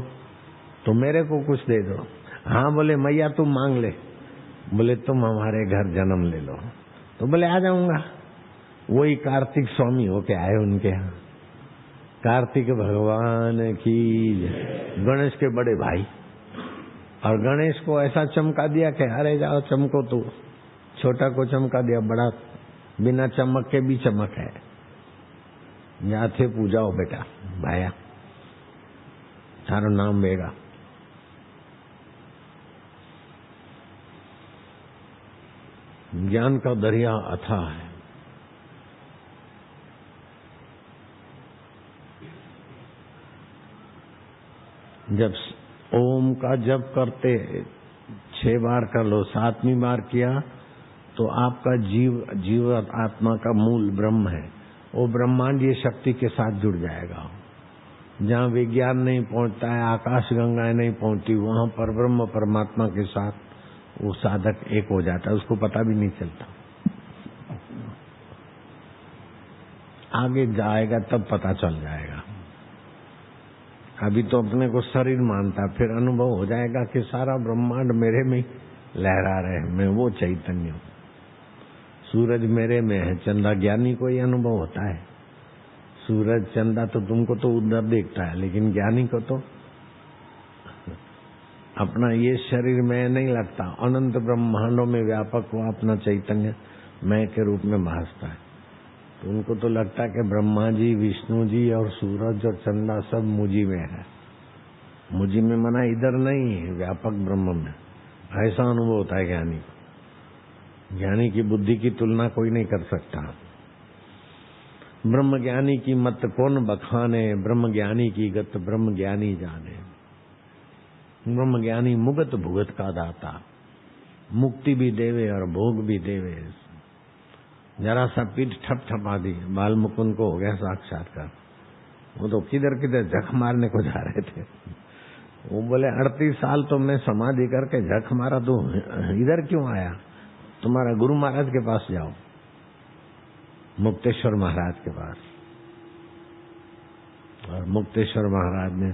तो मेरे को कुछ दे दो। हाँ बोले मैया तुम मांग ले। बोले तुम हमारे घर जन्म ले लो। तो बोले आ जाऊंगा। वही कार्तिक स्वामी होके आए उनके यहाँ। कार्तिक भगवान की, गणेश के बड़े भाई। और गणेश को ऐसा चमका दिया कि अरे जाओ चमको, तू छोटा को चमका दिया, बड़ा बिना चमक के भी चमक है, यहाँ थे पूजाओ बेटा भाया, थारो नाम बेगा। ज्ञान का दरिया अथाह है। जब ओम का जप करते 6 बार कर लो, 7वीं बार किया तो आपका जीव आत्मा का मूल ब्रह्म है, वो ब्रह्मांडीय शक्ति के साथ जुड़ जाएगा। जहाँ विज्ञान नहीं पहुंचता है, आकाश गंगाएं नहीं पहुंचती, वहां पर ब्रह्म परमात्मा के साथ वो साधक एक हो जाता है, उसको पता भी नहीं चलता। आगे जाएगा तब पता चल जाएगा। अभी तो अपने को शरीर मानता, फिर अनुभव हो जाएगा कि सारा ब्रह्मांड मेरे में लहरा रहे, मैं वो चैतन्य हूँ। सूरज मेरे में है, चंदा ज्ञानी को ही अनुभव होता है। सूरज चंदा तो तुमको तो उधर देखता है, लेकिन ज्ञानी को तो अपना ये शरीर में नहीं लगता। अनंत ब्रह्मांडों में व्यापक हुआ अपना चैतन्य मैं के रूप में भासता है। तो उनको तो लगता है कि ब्रह्मा जी, विष्णु जी और सूरज और चंदा सब मुझी में है। मुझी में मना इधर नहीं, व्यापक ब्रह्म में। ऐसा अनुभव होता है ज्ञानी को। ज्ञानी की बुद्धि की तुलना कोई नहीं कर सकता। ब्रह्म ज्ञानी की मत कौन बखाने, ब्रह्म ज्ञानी की गत ब्रह्म ज्ञानी जाने। ब्रह्म ज्ञानी मुगत भुगत का दाता, मुक्ति भी देवे और भोग भी देवे। जरा सा पीठ ठपठपा दी, बाल मुकुंद को हो गया साक्षात्कार। वो तो किधर किधर झक मारने को जा रहे थे। वो बोले 38 साल तो मैं समाधि करके झक मारा, तो इधर क्यों आया? तुम्हारा गुरु महाराज के पास जाओ, मुक्तेश्वर महाराज के पास। और मुक्तेश्वर महाराज ने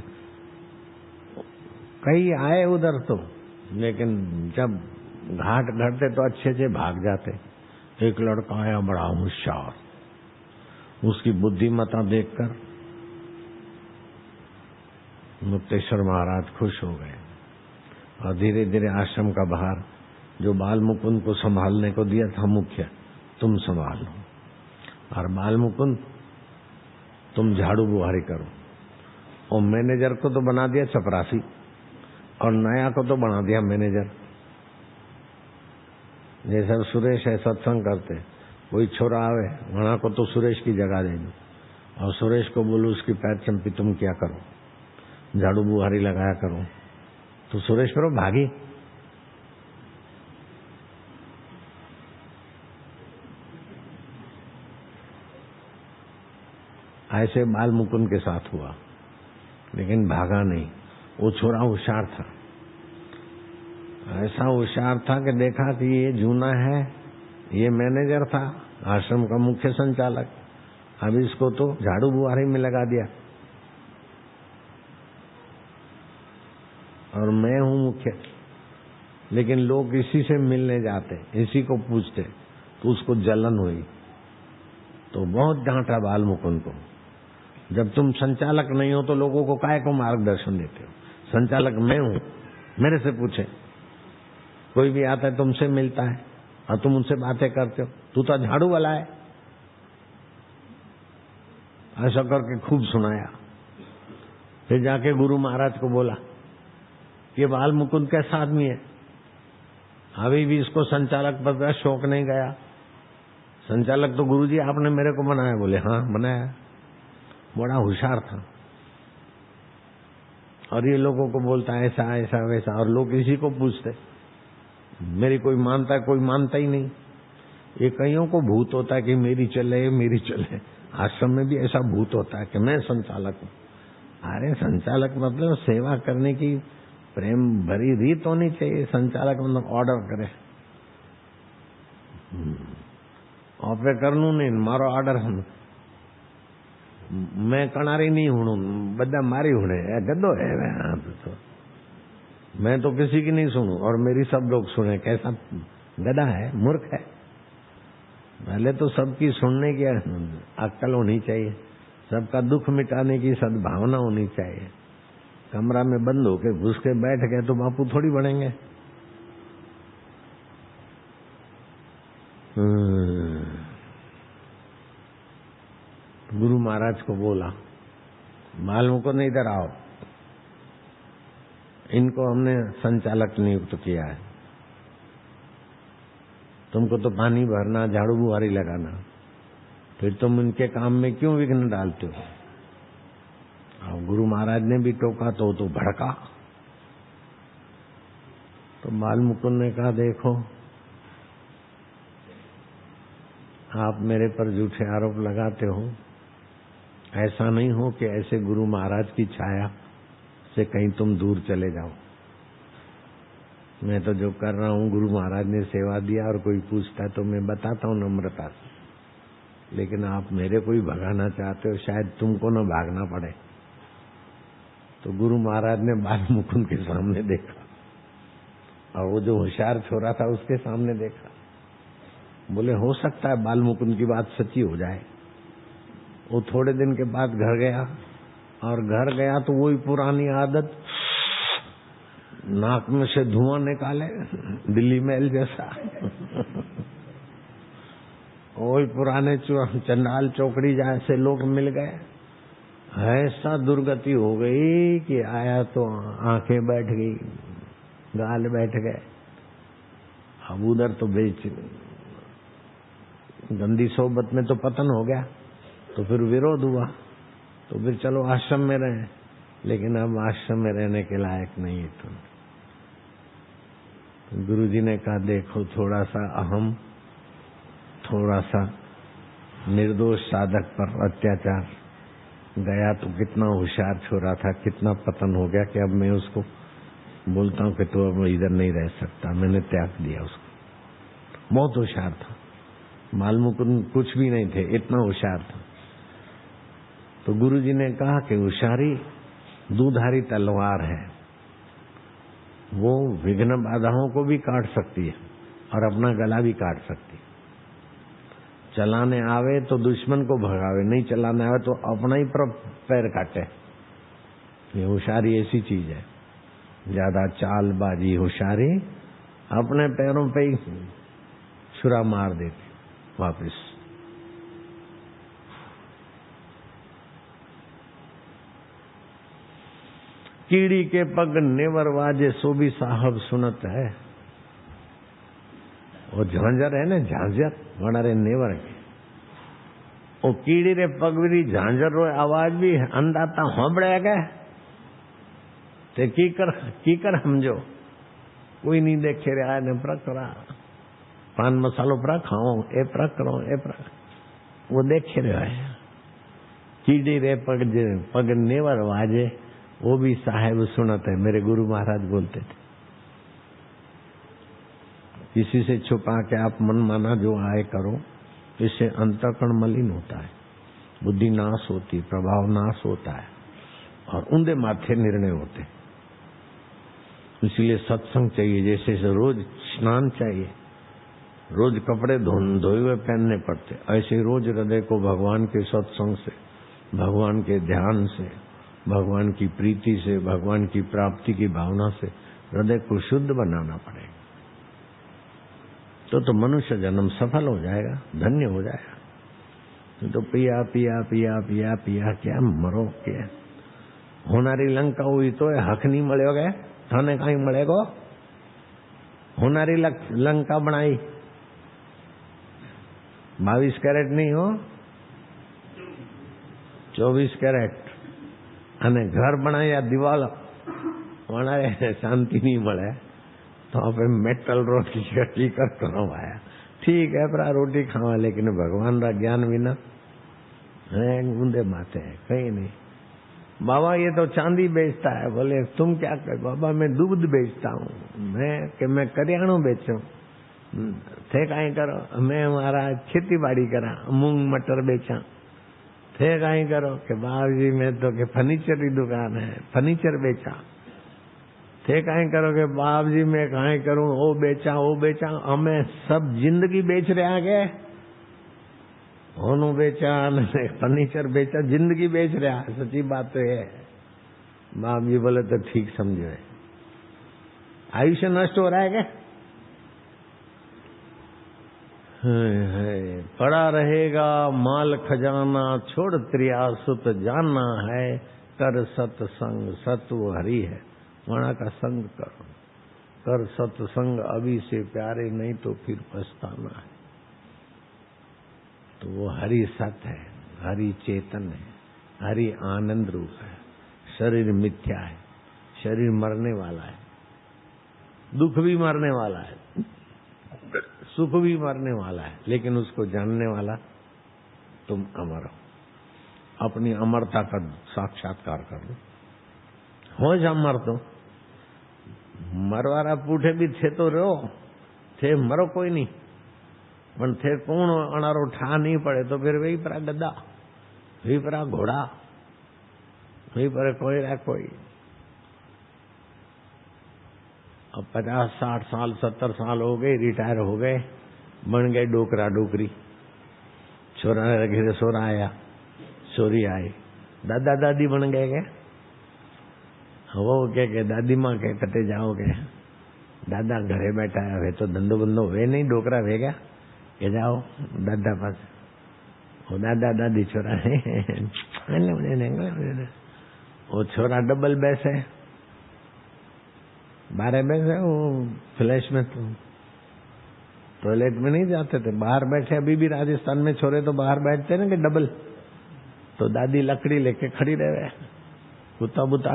कई आए उधर तो, लेकिन जब घाट घटते तो अच्छे से भाग जाते। एक लड़का आया बड़ा होशियार, उसकी बुद्धिमत्ता देखकर मुक्तेश्वर महाराज खुश हो गए और धीरे धीरे आश्रम का बाहर जो बाल मुकुंद को संभालने को दिया था मुख्य, तुम संभालो, और बाल मुकुंद तुम झाड़ू बुहारी करो। और मैनेजर को तो बना दिया चपरासी, और नया को तो बना दिया मैनेजर। जैसे सुरेश है सत्संग करते, कोई छोरा आवे वहां को तो सुरेश की जगह दे दो, और सुरेश को बोलो उसकी पैर चंपी तुम क्या करो, झाड़ू बुहारी लगाया करो, तो सुरेश करो भागी। ऐसे बाल मुकुंद के साथ हुआ, लेकिन भागा नहीं। वो छोरा होशियार था, ऐसा होशियार था कि देखा कि ये जूना है, ये मैनेजर था आश्रम का मुख्य संचालक, अब इसको तो झाड़ू बुहारी में लगा दिया, और मैं हूं मुख्य। लेकिन लोग इसी से मिलने जाते, इसी को पूछते, तो उसको जलन हुई, तो बहुत डांटा बाल मुकुंद को। जब तुम संचालक नहीं हो तो लोगों को काहे को मार्गदर्शन देते हो? संचालक मैं हूं, मेरे से पूछे। कोई भी आता है तुमसे मिलता है और तुम उनसे बातें करते हो, तू तो झाड़ू वाला है। ऐसा करके खूब सुनाया। फिर जाके गुरु महाराज को बोला कि बाल मुकुंद कैसा आदमी है, अभी भी इसको संचालक पद का शौक नहीं गया। संचालक तो गुरुजी आपने मेरे को बनाया। बोले हाँ बनाया, बड़ा होशियार था, और ये लोगों को बोलता है ऐसा ऐसा वैसा, और लोग इसी को पूछते। मेरी कोई मानता है, कोई मानता ही नहीं। ये कईयों को भूत होता है कि मेरी चले मेरी चले। आश्रम में भी ऐसा भूत होता है कि मैं संचालक हूँ। अरे संचालक मतलब सेवा करने की प्रेम भरी रीत होनी चाहिए। संचालक मतलब ऑर्डर करे, ऑपरे करनू नहीं, मारो ऑर्डर। मैं कणारी नहीं हूँ, बदा मारी हुणे गद्दो है तो मैं तो किसी की नहीं सुनूं और मेरी सब लोग सुने। कैसा गधा है, मूर्ख है। पहले तो सबकी सुनने की अक्ल होनी चाहिए, सबका दुख मिटाने की सद्भावना होनी चाहिए। कमरा में बंद होके घुस के बैठ गए तो बापू थोड़ी बढ़ेंगे। गुरु महाराज को बोला, मालूम को नहीं इधर आओ, इनको हमने संचालक नियुक्त किया है, तुमको तो पानी भरना, झाड़ू बुहारी लगाना, फिर तुम इनके काम में क्यों विघ्न डालते हो? और गुरु महाराज ने भी टोका तो भड़का। तो बाल मुकुंद ने कहा देखो, आप मेरे पर झूठे आरोप लगाते हो, ऐसा नहीं हो कि ऐसे गुरु महाराज की छाया से कहीं तुम दूर चले जाओ। मैं तो जो कर रहा हूँ, गुरु महाराज ने सेवा दिया, और कोई पूछता है तो मैं बताता हूँ नम्रता से। लेकिन आप मेरे को ही भगाना चाहते हो, शायद तुमको न भागना पड़े। तो गुरु महाराज ने बाल मुकुंद के सामने देखा, और वो जो होशियार छोरा था उसके सामने देखा। बोले हो सकता है बाल मुकुंद की बात सच्ची हो जाए। वो थोड़े दिन के बाद घर गया, और घर गया तो वही पुरानी आदत, नाक में से धुआं निकाले, दिल्ली महल जैसा। वही पुराने चंडाल चौकड़ी जैसे लोग मिल गए। ऐसा दुर्गति हो गई कि आया तो आंखें बैठ गई, गाल बैठ गए। अब उधर तो बेच गंदी सोबत में तो पतन हो गया, तो फिर विरोध हुआ। तो फिर चलो आश्रम में रहे, लेकिन अब आश्रम में रहने के लायक नहीं है तुम। तो गुरुजी ने कहा देखो, थोड़ा सा अहम, थोड़ा सा निर्दोष साधक पर अत्याचार गया तो कितना होशियार छोरा था, कितना पतन हो गया कि अब मैं उसको बोलता हूँ कि तू अब इधर नहीं रह सकता, मैंने त्याग दिया उसको। बहुत होशियार था, मालमुकुंद कुछ भी नहीं थे, इतना होशियार था। तो गुरुजी ने कहा कि होशियारी दुधारी तलवार है, वो विघ्न बाधाओं को भी काट सकती है और अपना गला भी काट सकती है। चलाने आवे तो दुश्मन को भगावे, नहीं चलाने आवे तो अपना ही पैर काटे। ये होशियारी ऐसी चीज है, ज्यादा चालबाजी होशियारी अपने पैरों पे ही छुरा मार देते वापिस। कीड़ी के पग नेवर वाजे सो भी साहब सुनत है। वो झांझर है ना, झांझर वनारे नेवर के वो कीड़ी रे पग भी झांझर रो आवाज भी अंदाता होंबड़े गए ते कीकर समझो कोई नहीं देखे रहा ने प्रक रहा पान मसालो प्रक खाओ ए प्रक करो ए प्रक वो देखे रहा है। कीड़ी रे पग नेवर वाजे वो भी साहेब सुनत है। मेरे गुरु महाराज बोलते थे किसी से छुपा के आप मन माना जो आए करो, इससे अंतःकरण मलिन होता है, बुद्धि नाश होती, प्रभाव नाश होता है और ऊंधे माथे निर्णय होते। इसलिए सत्संग चाहिए। जैसे रोज स्नान चाहिए, रोज कपड़े धोए हुए पहनने पड़ते, ऐसे रोज हृदय को भगवान के सत्संग से, भगवान के ध्यान से, भगवान की प्रीति से, भगवान की प्राप्ति की भावना से हृदय को शुद्ध बनाना पड़ेगा। तो मनुष्य जन्म सफल हो जाएगा, धन्य हो जाएगा। तो पिया पिया पिया पिया पिया क्या मरो क्या होनारी लंका हुई तो हक नहीं मळ्यो गए थाने कहीं मळेगो। होनारी लंका बनाई 22 कैरेट नहीं हो 24 कैरेट અને ઘર બનાવ્યા દિવાલ વણારે શાંતિ नहीं મળે तो आप मेटल रोटी की कर करवाया। ठीक है पर रोटी खावा लेकिन भगवान का ज्ञान बिना ऊंधे माथे है कहीं नहीं। बाबा ये तो चांदी बेचता है। बोले तुम क्या कर? बाबा मैं दूध बेचता हूँ। मैं करियाणु बेचूं। थे कहीं करो? मैं हमारा खेती बाड़ी करा, मूंग मटर बेचा। थे कहीं करो? कि बाबू जी मैं तो के फर्नीचर की दुकान है, फर्नीचर बेचा। थे कहीं करो? कि बाप जी मैं कहीं करूं, वो बेचा। हमें सब जिंदगी बेच रहे आगे, होनू बेचा, फर्नीचर बेचा, जिंदगी बेच रहा है। सच्ची बात तो है। बाप जी बोले तो ठीक समझो है। आयुष्य नष्ट हो रहा है क्या? पड़ा रहेगा माल खजाना, छोड़ त्रिया सुत जाना है। कर सत्संग, सत्व हरि है, वणा का संग करो। कर सत्संग अभी से प्यारे, नहीं तो फिर पछताना है। तो वो हरि सत है, हरि चेतन है, हरि आनंद रूप है। शरीर मिथ्या है, शरीर मरने वाला है, दुख भी मरने वाला है, सुख भी मरने वाला है, लेकिन उसको जानने वाला तुम अमर हो। अपनी अमरता का साक्षात्कार कर लो। हो जा अमर तो मरवारा पूठे भी थे तो रहो, थे मरो कोई नहीं, पण थे कौन अनारो ठा नहीं पड़े तो फिर वही परा गद्दा, वही परा घोड़ा, वही पर कोई रहा कोई। अब 50, 60 साल 70 साल हो गए, रिटायर हो गए, बन गए डोकरा डोकरी। छोरा घिरे सोरा आया, छोरी आई, दादा दादी बन गए क्या? वो के दादी माँ के कटे जाओगे, दादा घरे बैठा है, वे तो धंधो बंधो वे नहीं डोकरा वे क्या के जाओ दादा पास। वो दादा दादी छोरा वो छोरा डबल बैसे, 12 बैसे। वो फ्लैश में तो टॉयलेट में नहीं जाते थे, बाहर बैठे। अभी भी राजस्थान में छोरे तो बाहर बैठते ना कि डबल। तो दादी लकड़ी लेके खड़ी रहे, कुत्ता बुता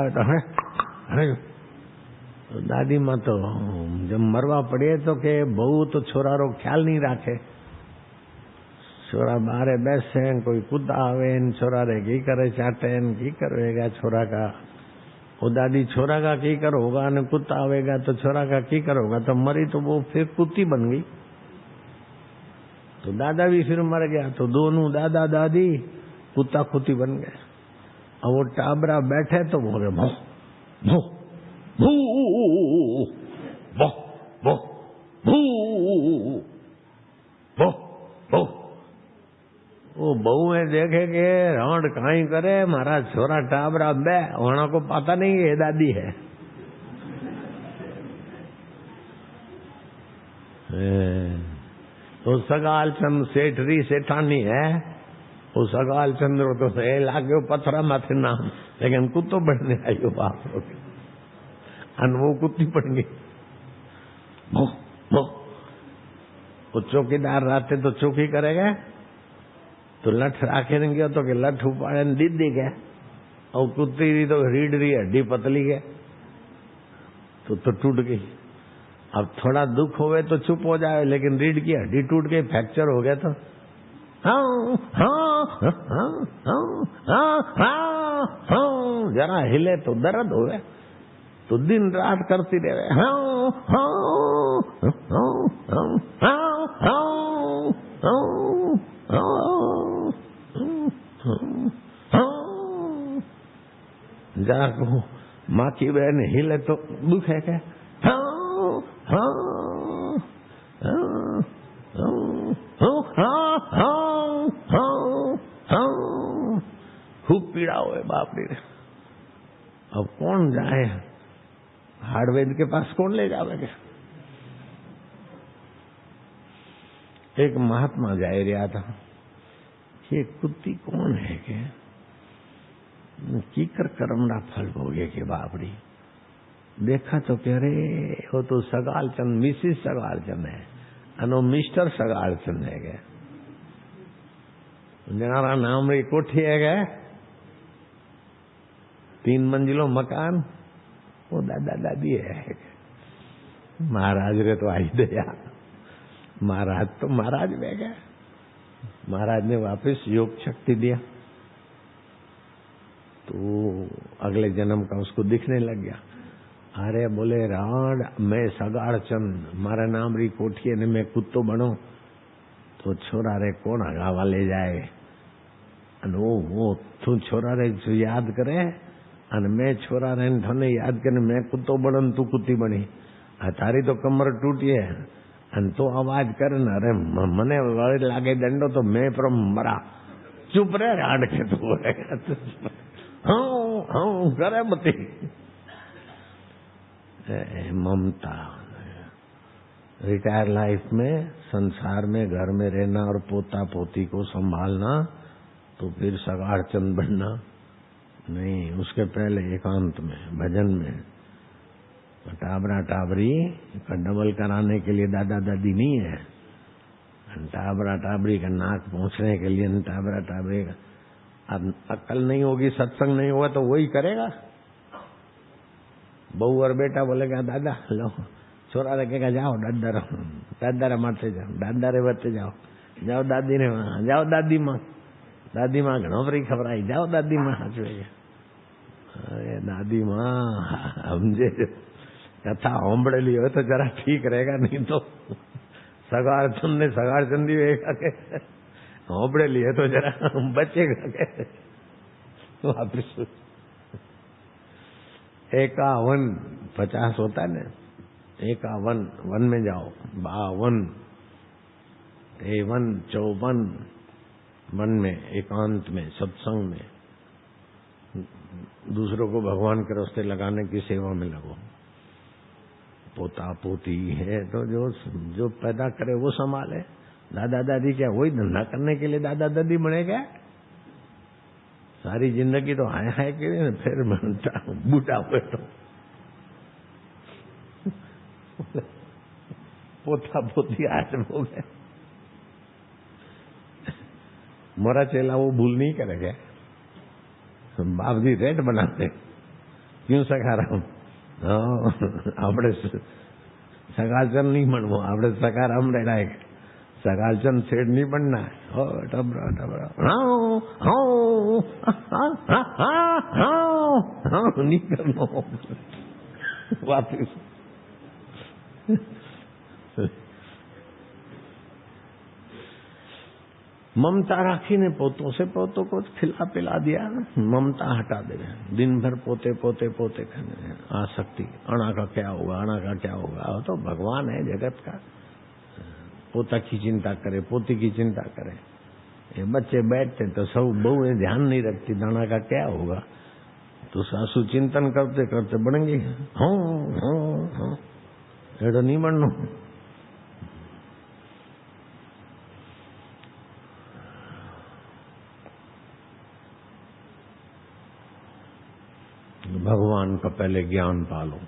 तो दादी माँ तो जब मरवा पड़े तो के बहू तो छोरा रो ख्याल नहीं राखे। छोरा बाहर बैसे, कोई कुत्ता आवे, छोरा रे की करे चाटे, की करेगा छोरा का। वो दादी छोरा का की कर होगा, न कुत्ता आवेगा तो छोरा का की कर होगा। तो मरी तो वो फिर कुत्ती बन गई। तो दादा भी फिर मर गया, तो दोनों दादा दादी कुत्ता कुत्ती बन गए। और वो टाबरा बैठे तो बोले भो भो भू भो भो भू भो भो। वो बहू में देखे के रावण कहीं करे, मारा छोरा टाबरा बे वहां को पता नहीं ये दादी है। तो सगाल चंद सेठरी सेठानी है, वो सगाल चंद्र तो से लागे पथरा माथे नाम, लेकिन कुत्तो बढ़ने आयो बाप अन वो कुत्ती पड़ गई। वो चौकीदार रहते तो चौकी करेगा, तो लठ राखे नहीं गया तो के लठ उपाड़े दीदी गया, और कुत्ती रही तो रीढ़ रही हड्डी पतली गया तो टूट गई। अब थोड़ा दुख होवे तो चुप हो जाए, लेकिन रीढ़ की हड्डी टूट गई, फ्रैक्चर हो गया तो जरा हिले तो दर्द हो गया, तो दिन रात करती रहे। जरा को माँ की बहन हिले तो दुख है क्या? खूब पीड़ा हुए बाप रे। अब कौन जाए, हार्डवेयर के पास कौन ले जावे? एक महात्मा जाए रहा था, ये कुत्ती कौन है के कीकर कर्मरा फल भोगे के बापड़ी। देखा तो कह रे वो तो सगाल चंद मिसिस सगाल चंद है, अनो मिस्टर सगाल चंद है गए। जनारा नाम री कोठी है गए, 3 मंजिलों मकान, वो दादा दादी है। महाराज रे तो आई दया, महाराज तो महाराज बह गए। महाराज ने वापस योग शक्ति दिया तो अगले जन्म का उसको दिखने लग गया। अरे बोले राड मैं सगाड़ चंद, मारा नाम री कोठी ने मैं कुत्तो बनो तो छोरा रे कौन हगावा ले जाए। वो तू छोरा रे याद करे, अन मैं छोरा रे थने याद करे मैं कुत्तो बनन तू कुत्ती बनी। तारी तो कमर टूटी है अन तो आवाज कर न, अरे मने वड़े लागे दंडो तो मैं पर मरा। चुप रे राड के तू हाँ करे मती। ममता, रिटायर लाइफ में संसार में घर में रहना और पोता पोती को संभालना, तो फिर सगाड़ चंद बनना नहीं। उसके पहले एकांत में भजन में टाबरा टाबरी का डबल कराने के लिए दादा दादी नहीं है, टाबरा टाबरी का नाक पहुंचने के लिए टाबरा टाबरी का। अक्ल नहीं होगी, सत्संग नहीं होगा तो वही करेगा। बहू और बेटा बोलेगा दादा लो, छोरा रखेगा जाओ दादा दादा मारते जाओ, दादा रे बरते जाओ, जाओ दादी ने वहां जाओ, दादी माँ घणो बड़ी खबर आई, जाओ दादी माँ हचवेगा। अरे दादी माँ समझे कथा होंबड़ेली हो तो जरा ठीक रहेगा, नहीं तो सगाड़ चंद ने सगाड़ चंदी वेगा के होंबड़ेली है तो जरा बचेगा के। वापिस 51 होता है ना, 51 वन में जाओ, 52 53 54 मन में एकांत में सत्संग में दूसरों को भगवान के रास्ते लगाने की सेवा में लगो। पोता पोती है तो जो पैदा करे वो संभाले। दादा दादी क्या वही धंधा करने के लिए दादा दादी बने क्या? सारी जिंदगी तो हाय हाय के फिर बूढ़ा हुए तो पोता पोती आज हो गए। मोरा चेला वो भूल नहीं करेगा, बाप जी रेट बनाते क्यों सकाराम આપણે સગાલચંદ नहीं बनवो, આપણે सकाराम रेड़ा सगालचंद सेठ नहीं बनना है। ओ टबरा टबरा नहीं करना वापिस। ममता राखी ने पोतों से पोतों को खिला पिला दिया, ममता हटा दे। दिन भर पोते पोते पोते खाने आसक्ति, अणा का क्या होगा, अणा का क्या होगा। वो तो भगवान है जगत का। पोता की चिंता करे, पोती की चिंता करे। ये बच्चे बैठते तो सब बहुएं ध्यान नहीं रखती दाना का क्या होगा, तो सासू चिंतन करते करते बढ़ेंगे। हाँ एडो नहीं बनना भगवान का पहले ज्ञान पालो।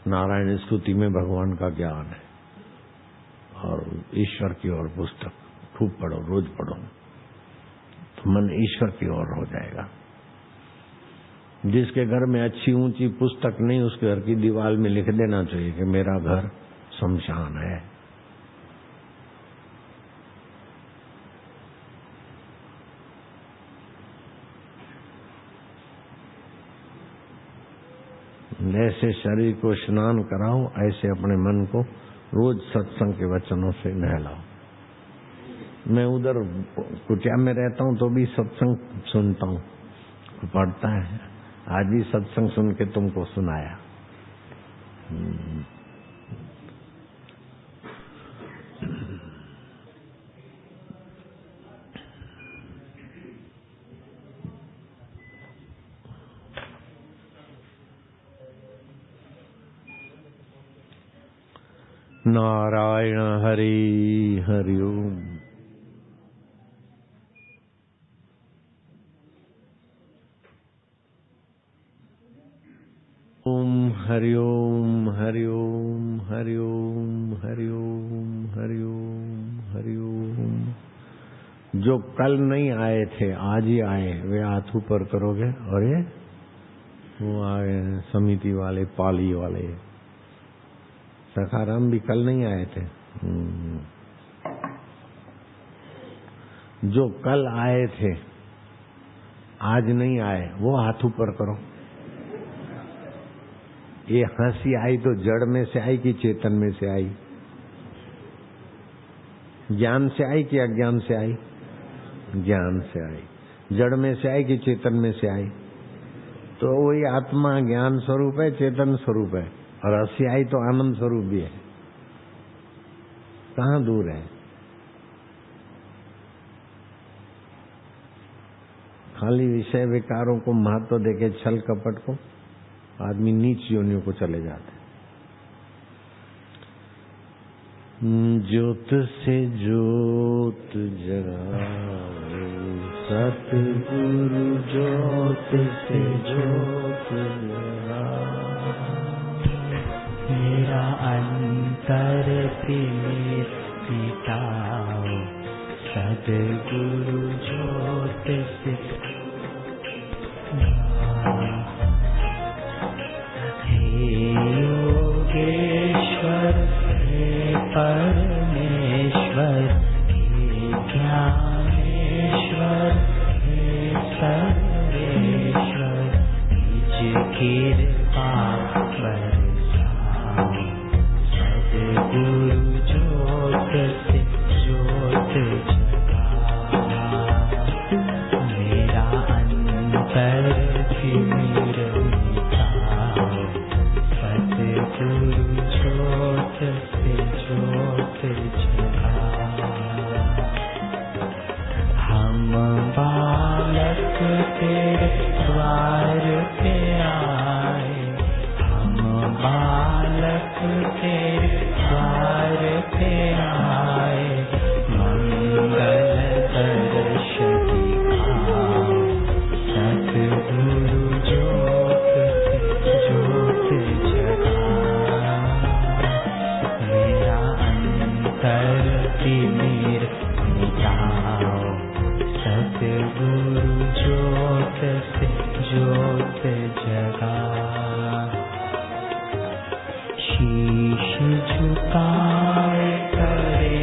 नारायण स्तुति में भगवान का ज्ञान है, और ईश्वर की ओर पुस्तक खूब पढ़ो, रोज पढ़ो, तो मन ईश्वर की ओर हो जाएगा। जिसके घर में अच्छी ऊंची पुस्तक नहीं, उसके घर की दीवार में लिख देना चाहिए कि मेरा घर शमशान है। जैसे शरीर को स्नान कराओ, ऐसे अपने मन को रोज सत्संग के वचनों से नहलाओ। मैं उधर कुटिया में रहता हूँ तो भी सत्संग सुनता हूँ, पढ़ता है। आज भी सत्संग सुन के तुमको सुनाया। नारायण हरि हरि ओम। ओम हरि ओम हरि ओम हरि ओम हरि ओम हरि ओम हरि ओम। जो कल नहीं आए थे आज ही आए, वे हाथ ऊपर करोगे। और ये वो आए समिति वाले, पाली वाले, सखाराम भी कल नहीं आए थे। जो कल आए थे आज नहीं आए, वो हाथ ऊपर करो। ये हंसी आई तो जड़ में से आई कि चेतन में से आई? ज्ञान से आई कि अज्ञान से आई? ज्ञान से आई। जड़ में से आई कि चेतन में से आई? तो वही आत्मा ज्ञान स्वरूप है, चेतन स्वरूप है। और हंसी आई तो आनंद स्वरूप भी है। कहाँ दूर है? खाली विषय विकारों को महत्व देके छल कपट को आदमी नीच योनियों को चले जाते। ज्योत से ज्योत जगाओ सतगुरु, ज्योत से ज्योत जगाओ। मेरा अंतर मिटाओ सद्गुरु ज्योत से। हे योगेश्वर, हे परमेश्वर, हे ज्ञानेश्वर, हे सर्वेश्वर, निज कृपा सद्गुरु ज्योत से ज्योत जगाओ। मेरा अंतर मिटाओ सद्गुरु ज्योत से ज्योत जगाओ। हम बालक तेरे द्वार पे आए, हम बालक तेरे द्वार पे आए। मंगल दर्श दिखाओ सद्गुरु ज्योत से ज्योत जगाओ। मेरा अंतर तिमिर मिटाओ सद्गुरु ज्योत से ज्योत जगाओ। शीश झुकाए करे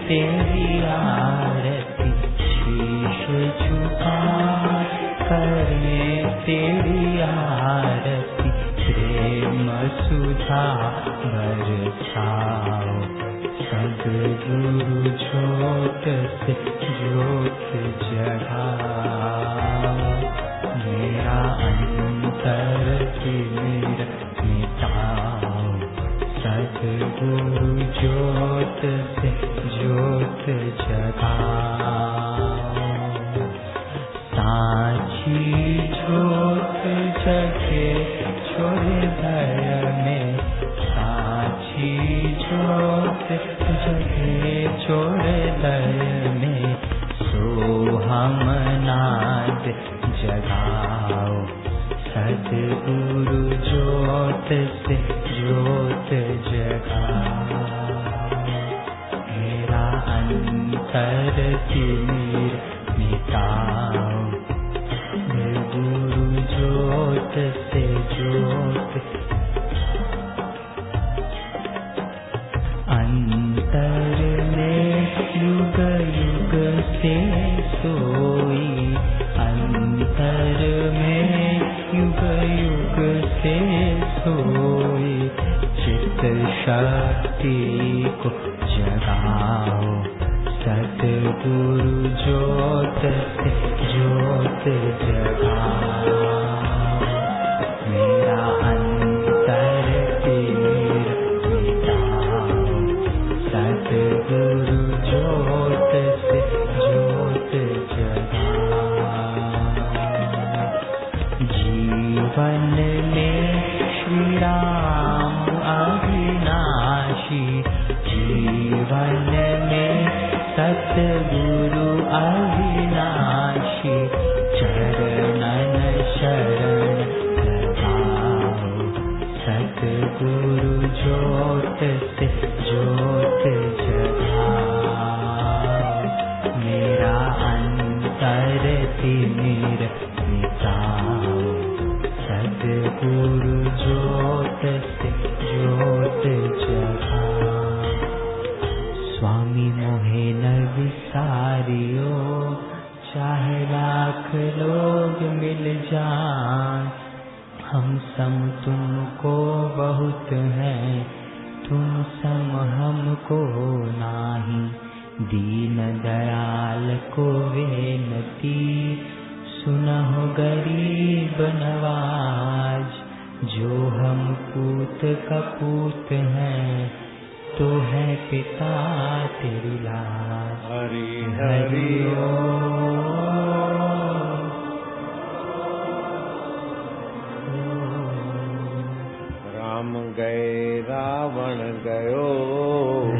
तेरी आरती, शीश झुकाए करे तेरी आरती। प्रेम सुधा बरसाओ सद्गुरु ज्योत से ज्योत जगाओ। मेरा अंतर तिमिर मिटाओ सद्गुरु ज्योत से ज्योत जगाओ। साची ज्योत जगे छोड़ दया में, साची ज्योत जगे छोड़ दया में। सो हम नाद जगाओ सद्गुरु ज्योत से ज्योत जगाओ, मेरा अंतर तिमिर मिटाओ। सद्गुरु ज्योत से ज्योत, अंतर में युग युग से सोई, अंतर में युग युग से सोई, चित्त शक्ति को जगाओ। सद्गुरु ज्योत से ज्योत जगाओ, मेरा अंतर तिमिर मिटाओ। सद्गुरु ज्योत से ज्योत जगाओ। जीवन में श्री राम अविनाशी, जीवन में सद्गुरु अविनाशी, चरणन शरण लगाओ। सद्गुरु ज्योत से ज्योत जगाओ, मेरा अंतर तिमिर मिटाओ। सद्गुरु ज्योत से ज्योत जगाओ। स्वामी मोहे न विसारियो, चाहे लाख लोग मिल जाएं, हम सम तुमको बहुत हैं, तुम सम हमको नाही। दीन दयाल को विनती, सुनहो गरीब नवाज। जो हम पूत कपूत हैं, तो है पिता तेरी लाज। हरि हरि राम गए रावण गयो,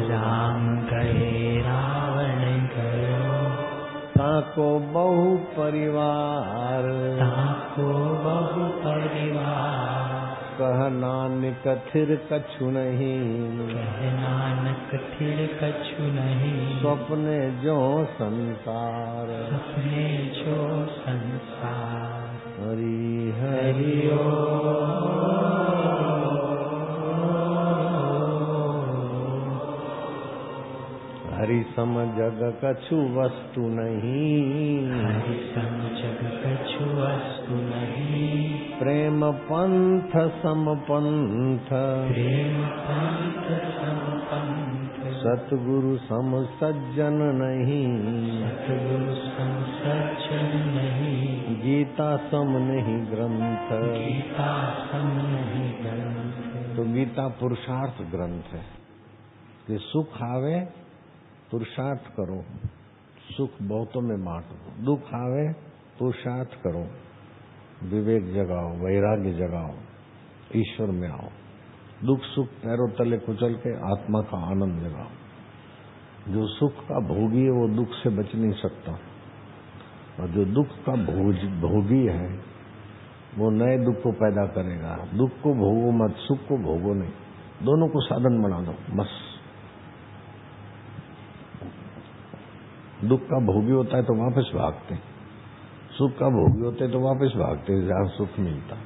राम गए रावण गयो, ताको बहु परिवार, ताको बहु परिवार। कह नानक थिर कछु नहीं, कह नानक थिर कछु नहीं। स्वप्ने जो संसार, सपने जो संसार। हरि हरि हरि सम जग कछु वस्तु नहीं, हरि सम जग कछु वस्तु नहीं। प्रेम पंथ सम पंथ, प्रेम पंथ सम पंथ। सतगुरु सम सज्जन नहीं, सतगुरु सम सज्जन नहीं। गीता सम नहीं ग्रंथ, गीता सम नहीं ग्रंथ। तो गीता पुरुषार्थ ग्रंथ है कि सुख आवे पुरुषार्थ करो, सुख बहुतों में बांटो। दुख आवे पुरुषार्थ करो, विवेक जगाओ, वैराग्य जगाओ, ईश्वर में आओ। दुख सुख पैरों तले कुचल के आत्मा का आनंद जगाओ। जो सुख का भोगी है वो दुख से बच नहीं सकता, और जो दुख का भोगी है वो नए दुख को पैदा करेगा। दुख को भोगो मत, सुख को भोगो नहीं, दोनों को साधन बना दो बस। दुख का भोगी होता है तो वापस भागते, सुख का भोगी होते तो वापस भागते जहां सुख मिलता।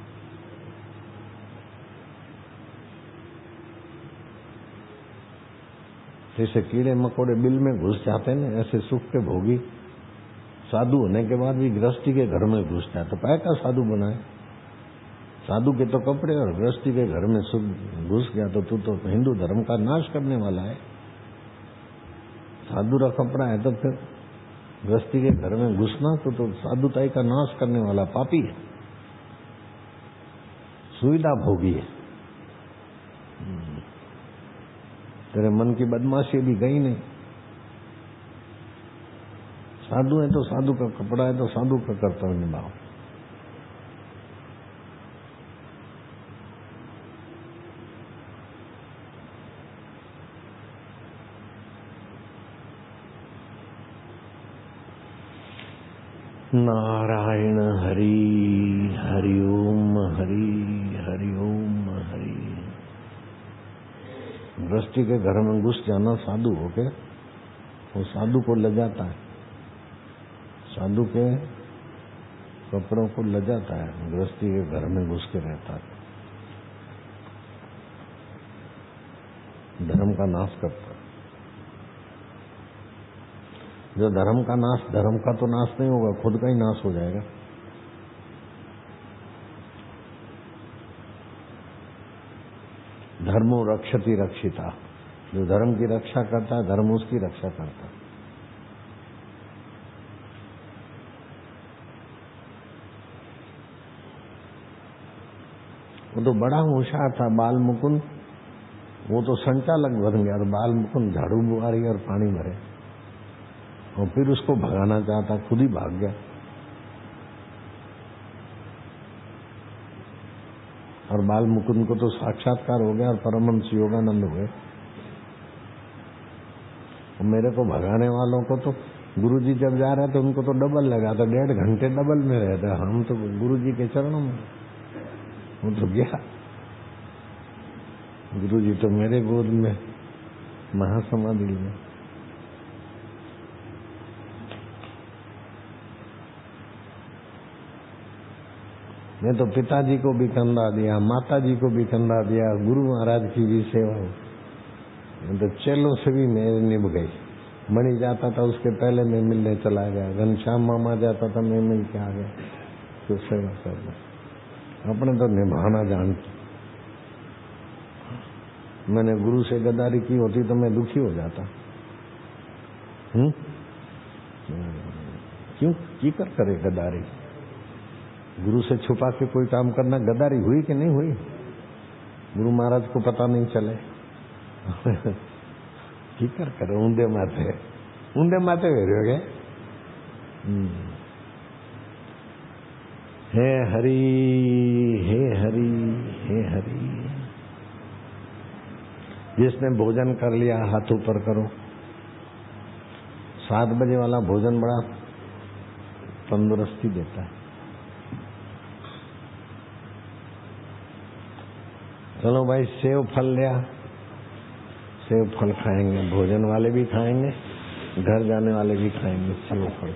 जैसे कीड़े मकोड़े बिल में घुस जाते हैं ना, ऐसे सुख के भोगी साधु होने के बाद भी गृहस्थी के घर में घुस जाते। तो का साधु बनाए, साधु के तो कपड़े और गृहस्थी के घर में सुख घुस गया तो तू तो हिंदू धर्म का नाश करने वाला है। साधु का कपड़ा है तो फिर गृहस्थी के घर में घुसना तो साधुताई का नाश करने वाला पापी है, सुविधा भोगी है। तेरे मन की बदमाशी भी गई नहीं। साधु है तो साधु का कपड़ा है तो साधु का कर्तव्य निभाओ। नारायण हरि हरि ओम गृहस्थी के घर में घुस जाना साधु हो के, वो साधु को लजाता है, साधु के कपड़ों को लजाता है, गृहस्थी के घर में घुस के रहता है, धर्म का नाश करता है। जो धर्म का नाश, धर्म का तो नाश नहीं होगा, खुद का ही नाश हो जाएगा। धर्मो रक्षति रक्षिता, जो धर्म की रक्षा करता है, धर्म उसकी रक्षा करता है। वो तो बड़ा होशियार था बाल मुकुंद, वो तो संचालक बन गया और बाल मुकुंद झाड़ू बुआरी और पानी भरे, और फिर उसको भगाना चाहता, खुद ही भाग गया। और बाल मुकुंद को तो साक्षात्कार हो गया और परमहंस योगानंद हुए। और मेरे को भगाने वालों को तो गुरुजी जब जा रहे थे उनको तो डबल लगा था, 1.5 घंटे डबल में रहते, हम तो गुरुजी के चरणों में, वो तो गया। गुरुजी तो मेरे गोद में महासमाधि में। मैं तो पिताजी को भी कंधा दिया, माताजी को भी कंधा दिया, गुरु महाराज की भी सेवा हो, मैं तो चेलों से भी मैं निभ गई। मणि जाता था उसके पहले मैं मिलने चला गया, घनश्याम मामा जाता था मैं मिल के आ गया, तो सेवा करना अपने तो निभाना जानती। मैंने गुरु से गद्दारी की होती तो मैं दुखी हो जाता। क्यों की करे गद्दारी? गुरु से छुपा के कोई काम करना गद्दारी हुई कि नहीं हुई? गुरु महाराज को पता नहीं चले। की करे ऊंधे माथे हो गए। हे हरि हे हरि हे हरि। जिसने भोजन कर लिया हाथ ऊपर करो। 7 बजे वाला भोजन बड़ा तंदुरुस्ती देता है। चलो भाई, सेव फल लिया, सेव फल खाएंगे, भोजन वाले भी खाएंगे, घर जाने वाले भी खाएंगे सेव फल।